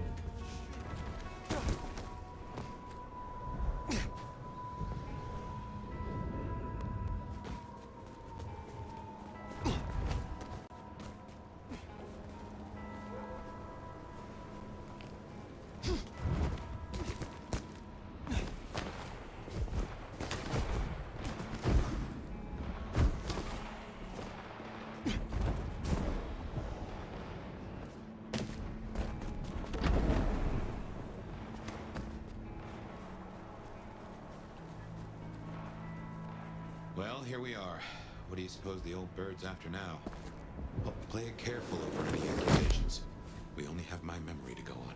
Well, here we are. What do you suppose the old bird's after now? Well, play it careful over any accusations. We only have my memory to go on.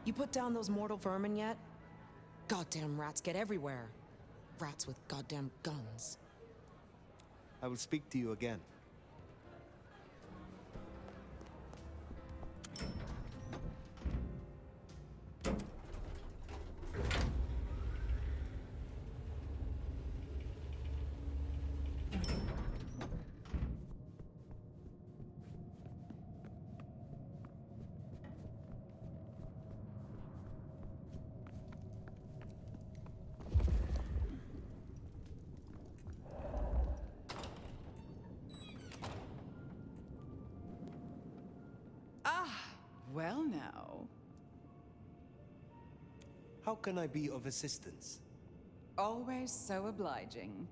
You put down those mortal vermin yet? Goddamn rats get everywhere. Rats with goddamn guns. I will speak to you again. Well now. How can I be of assistance? Always so obliging.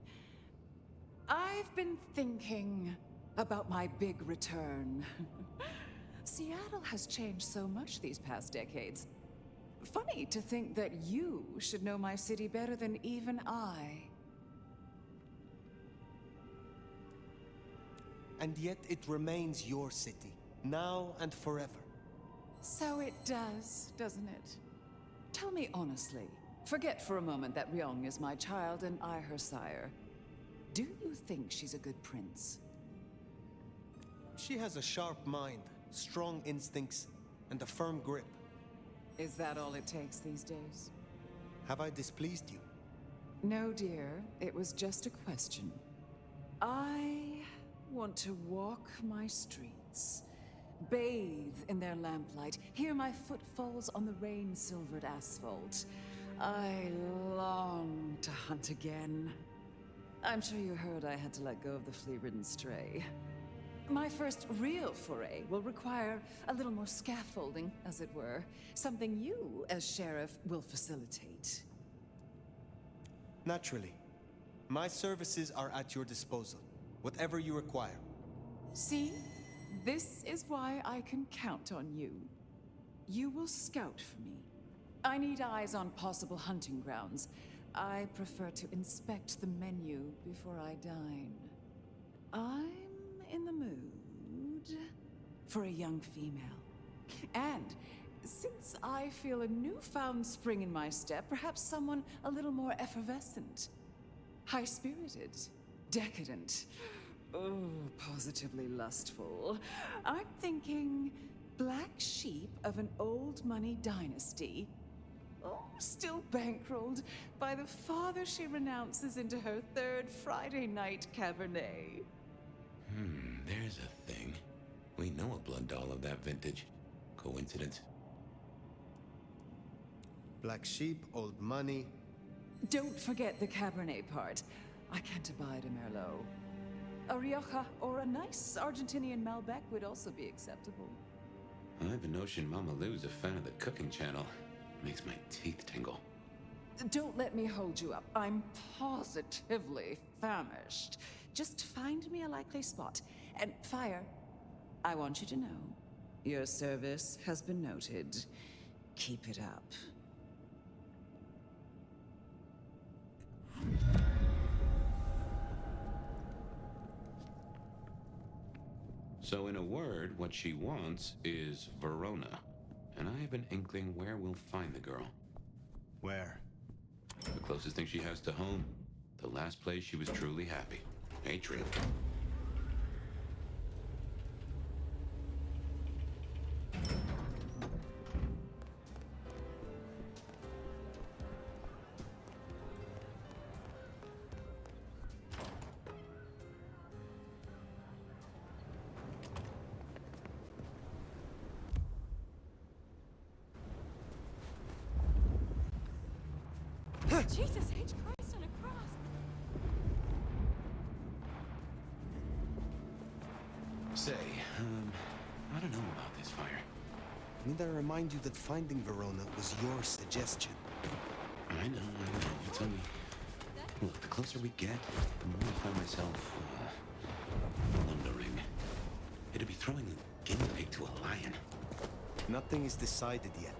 I've been thinking about my big return. Seattle has changed so much these past decades. Funny to think that you should know my city better than even I. And yet it remains your city, now and forever. So it does, doesn't it? Tell me honestly, forget for a moment that Ryong is my child and I her sire. Do you think she's a good prince? She has a sharp mind, strong instincts, and a firm grip. Is that all it takes these days? Have I displeased you? No, dear. It was just a question. I want to walk my streets, bathe in their lamplight, hear my footfalls on the rain-silvered asphalt. I long to hunt again. I'm sure you heard I had to let go of the flea-ridden stray. My first real foray will require a little more scaffolding, as it were. Something you, as sheriff, will facilitate. Naturally. My services are at your disposal. Whatever you require. See? This is why I can count on you. You will scout for me. I need eyes on possible hunting grounds. I prefer to inspect the menu before I dine. I'm in the mood for a young female. And since I feel a newfound spring in my step, perhaps someone a little more effervescent. High-spirited. Decadent. Oh, positively lustful. I'm thinking black sheep of an old money dynasty. Oh, still bankrolled by the father she renounces into her third Friday night Cabernet. There's a thing. We know a blood doll of that vintage. Coincidence? Black sheep, old money. Don't forget the Cabernet part. I can't abide a Merlot. A Rioja or a nice Argentinian Malbec would also be acceptable. I have a notion Mama Lou's a fan of the cooking channel. Makes my teeth tingle. Don't let me hold you up. I'm positively famished. Just find me a likely spot. And Fire, I want you to know, your service has been noted. Keep it up. So in a word, what she wants is Verona. And I have an inkling where we'll find the girl. Where? The closest thing she has to home. The last place she was truly happy. Atrium. Jesus H. Christ on a cross! Say, I don't know about this fire. Need I remind you that finding Verona was your suggestion? I know. It's only... Look, the closer we get, the more I find myself, wondering. It'd be throwing a guinea pig to a lion. Nothing is decided yet.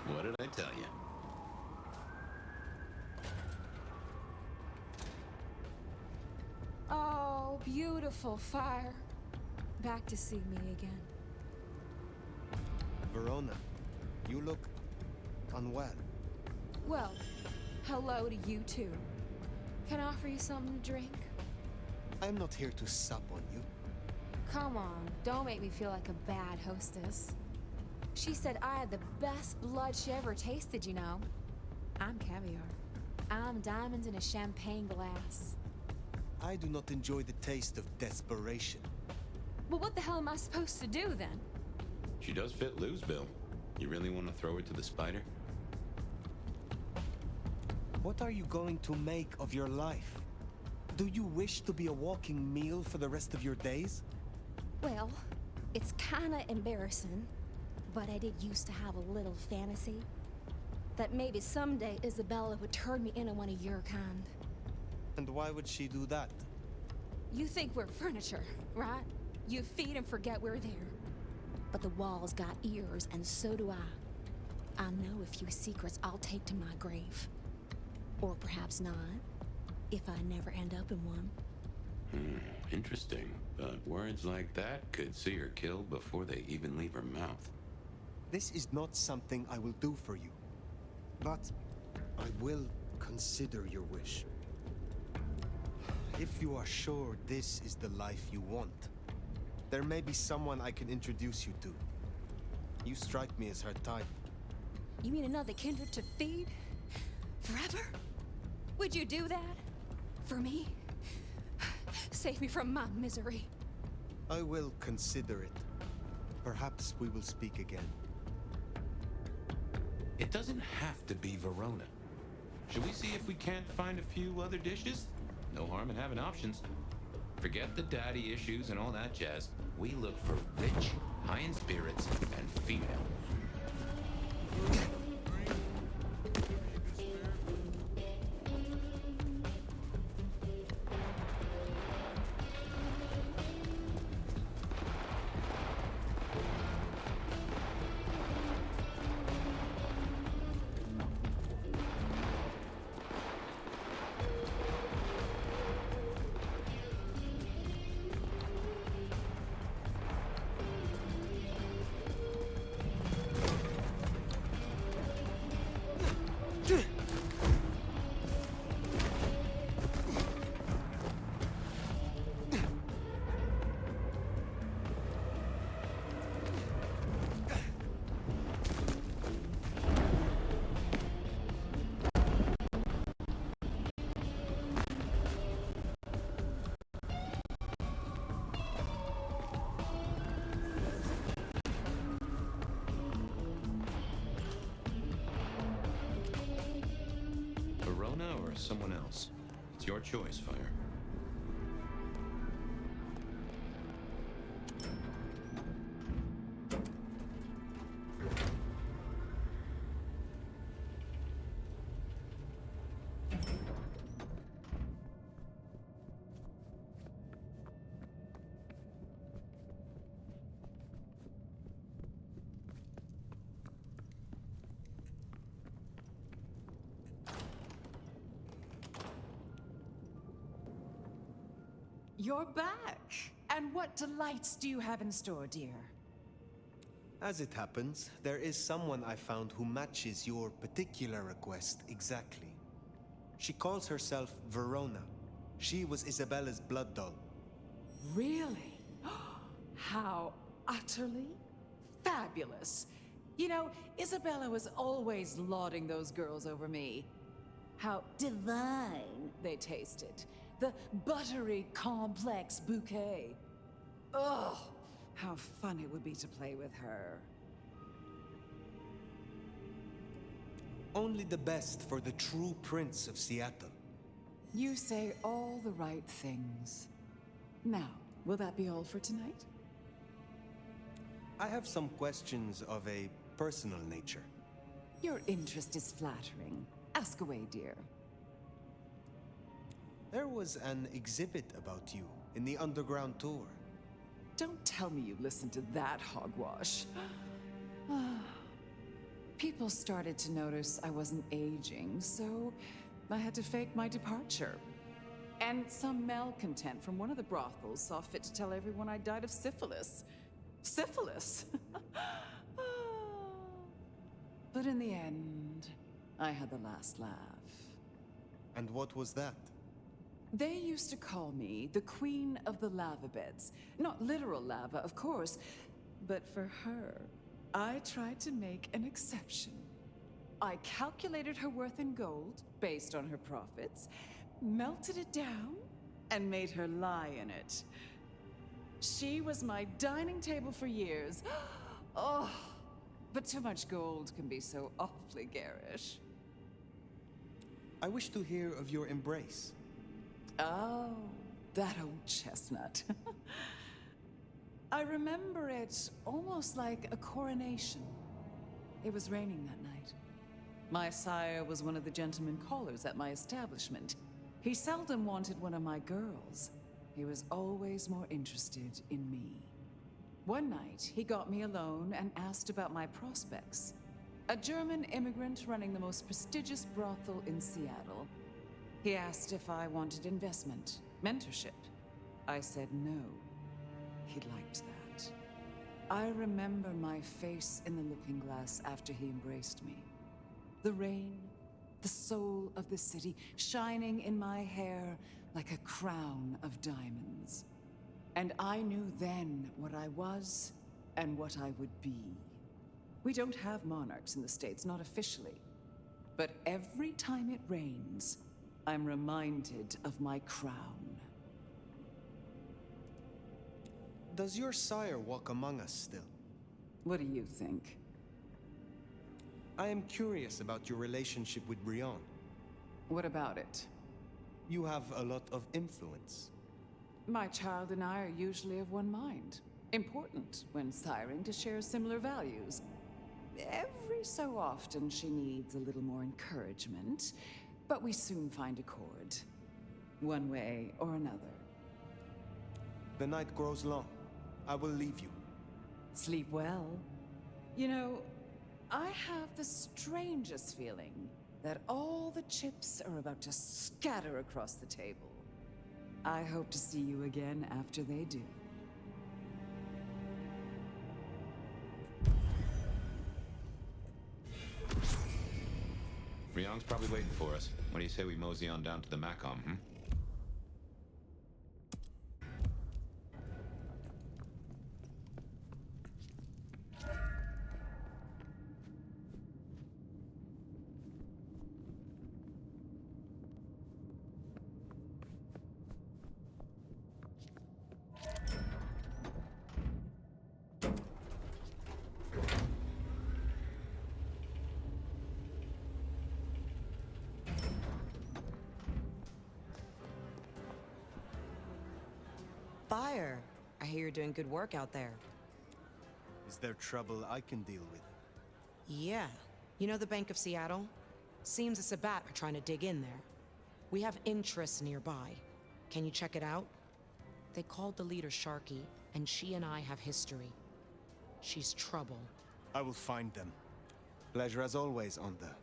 What did I tell you? Oh, beautiful Fire. Back to see me again. Verona, you look unwell. Well, hello to you too. Can I offer you something to drink? I'm not here to sup on you. Come on, don't make me feel like a bad hostess. She said I had the best blood she ever tasted, you know. I'm caviar. I'm diamonds in a champagne glass. I do not enjoy the taste of desperation. Well, what the hell am I supposed to do then? She does fit Lou's bill. You really want to throw her to the spider? What are you going to make of your life? Do you wish to be a walking meal for the rest of your days? Well, it's kinda embarrassing, but I did used to have a little fantasy that maybe someday Isabella would turn me into one of your kind. And why would she do that? You think we're furniture, right? You feed and forget we're there. But the walls got ears, and so do I. I know a few secrets I'll take to my grave. Or perhaps not, if I never end up in one. Interesting. But words like that could see her killed before they even leave her mouth. This is not something I will do for you. But I will consider your wish. If you are sure this is the life you want, there may be someone I can introduce you to. You strike me as her type. You mean another kindred to feed? Forever? Would you do that? For me? Save me from my misery. I will consider it. Perhaps we will speak again. It doesn't have to be Verona. Should we see if we can't find a few other dishes? No harm in having options. Forget the daddy issues and all that jazz. We look for rich, high in spirits, and female. someone else. It's your choice, Fire. You're back. And what delights do you have in store, dear? As it happens, there is someone I found who matches your particular request exactly. She calls herself Verona. She was Isabella's blood doll. Really? How utterly fabulous. You know, Isabella was always lauding those girls over me. How divine they tasted. The buttery, complex bouquet. Oh, how fun it would be to play with her. Only the best for the true Prince of Seattle. You say all the right things. Now, will that be all for tonight? I have some questions of a personal nature. Your interest is flattering. Ask away, dear. There was an exhibit about you in the underground tour. Don't tell me you listened to that hogwash. People started to notice I wasn't aging, so I had to fake my departure. And some malcontent from one of the brothels saw fit to tell everyone I died of syphilis. Syphilis! But in the end, I had the last laugh. And what was that? They used to call me the Queen of the Lava Beds. Not literal lava, of course, but for her, I tried to make an exception. I calculated her worth in gold based on her profits, melted it down, and made her lie in it. She was my dining table for years. Oh, but too much gold can be so awfully garish. I wish to hear of your embrace. Oh, that old chestnut. I remember it almost like a coronation. It was raining that night. My sire was one of the gentlemen callers at my establishment. He seldom wanted one of my girls. He was always more interested in me. One night, he got me alone and asked about my prospects. A German immigrant running the most prestigious brothel in Seattle. He asked if I wanted investment, mentorship. I said no. He liked that. I remember my face in the looking glass after he embraced me. The rain, the soul of the city, shining in my hair like a crown of diamonds. And I knew then what I was and what I would be. We don't have monarchs in the States, not officially. But every time it rains, I'm reminded of my crown. Does your sire walk among us still? What do you think? I am curious about your relationship with Brienne. What about it? You have a lot of influence. My child and I are usually of one mind. Important when siring to share similar values. Every so often she needs a little more encouragement, but we soon find accord. One way or another. The night grows long. I will leave you. Sleep well. You know, I have the strangest feeling that all the chips are about to scatter across the table. I hope to see you again after they do. Ryong's probably waiting for us. What do you say we mosey on down to the Macom, hmm? fire. I hear you're doing good work out there. Is there trouble I can deal with? Yeah. You know the Bank of Seattle? Seems the Sabat are trying to dig in there. We have interests nearby. Can you check it out? They called the leader Sharky, and she and I have history. She's trouble. I will find them. Pleasure as always, Onda.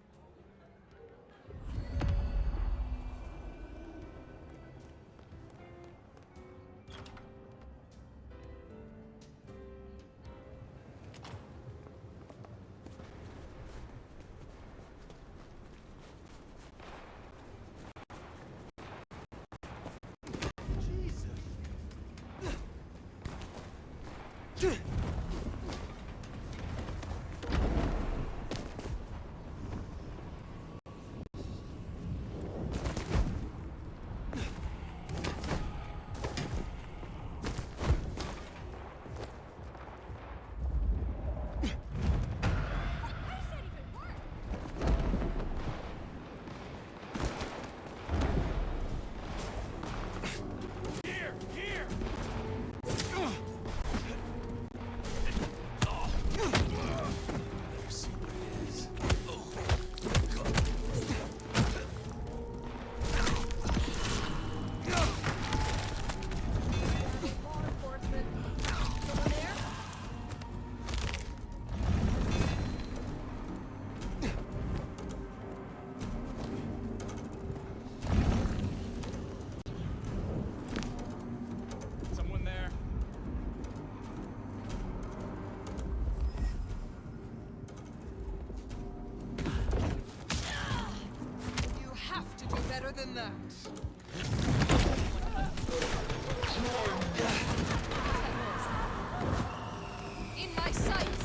than that. In my sights.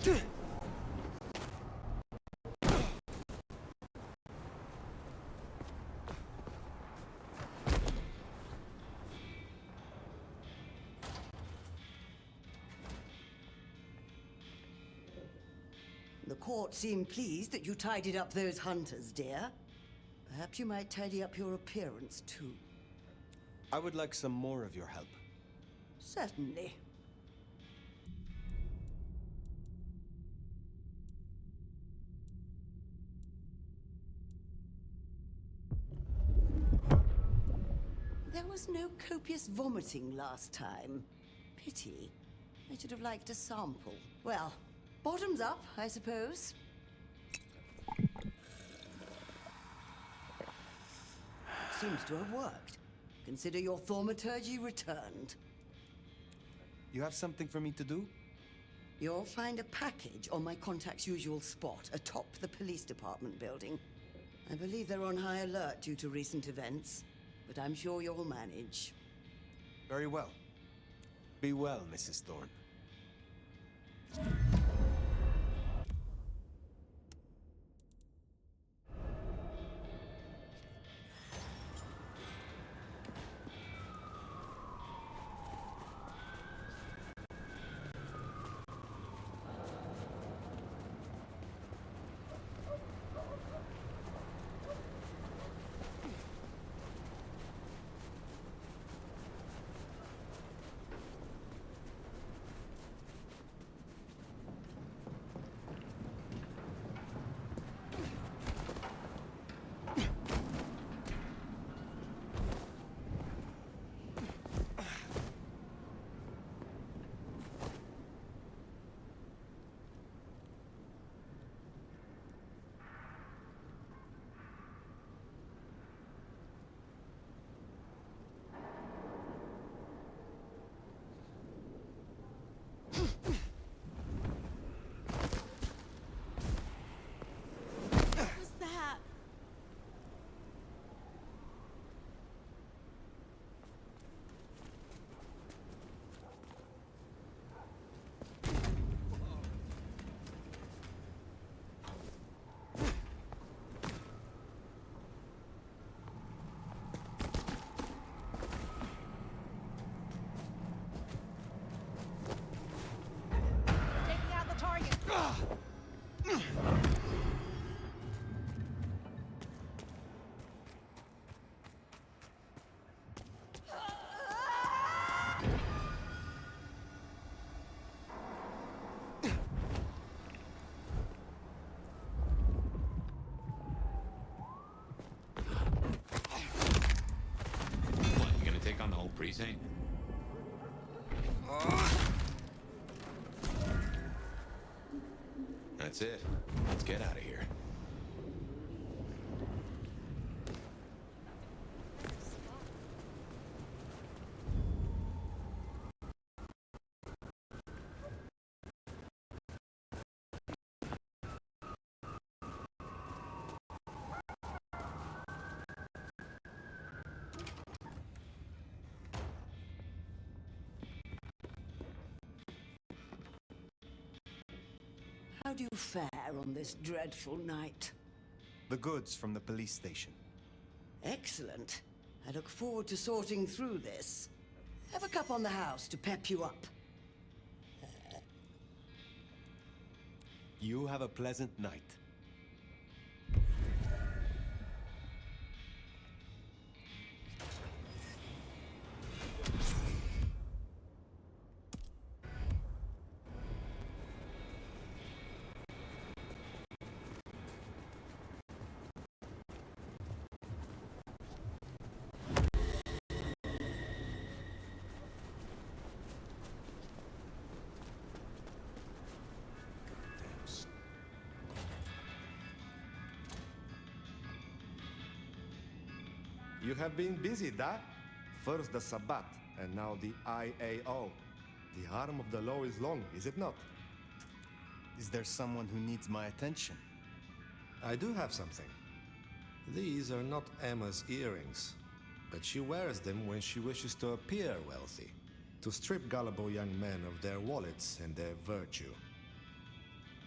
The court seemed pleased that you tidied up those hunters, dear. Perhaps you might tidy up your appearance, too. I would like some more of your help. Certainly. There was no copious vomiting last time. Pity. I should have liked a sample. Well, bottoms up, I suppose. Seems to have worked. Consider your thaumaturgy returned. You have something for me to do? You'll find a package on my contact's usual spot, atop the police department building. I believe they're on high alert due to recent events, but I'm sure you'll manage. Very well. Be well, Mrs. Thorne. Precinct? That's it. Let's get out of here. How do you fare on this dreadful night? The goods from the police station. Excellent. I look forward to sorting through this. Have a cup on the house to pep you up. You have a pleasant night. You have been busy, da? First the Sabbat, and now the IAO. The arm of the law is long, is it not? Is there someone who needs my attention? I do have something. These are not Emma's earrings, but she wears them when she wishes to appear wealthy, to strip gullible young men of their wallets and their virtue.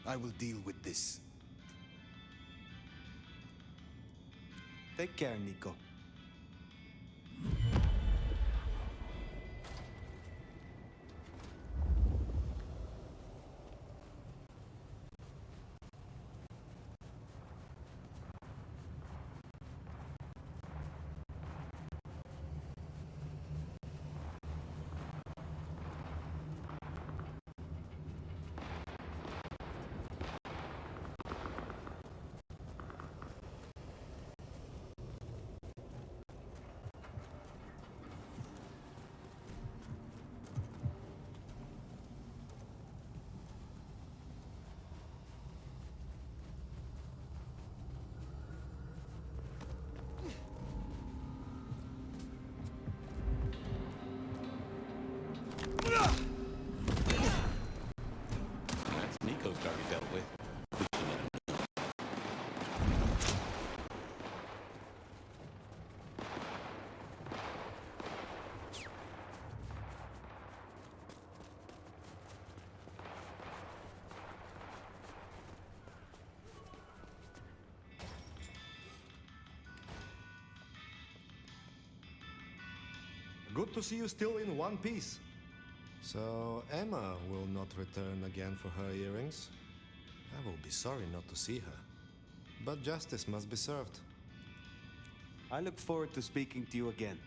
I will deal with this. Take care, Nico. That's Nico's target dealt with. Good to see you still in one piece. So Emma will not return again for her earrings. I will be sorry not to see her. But justice must be served. I look forward to speaking to you again.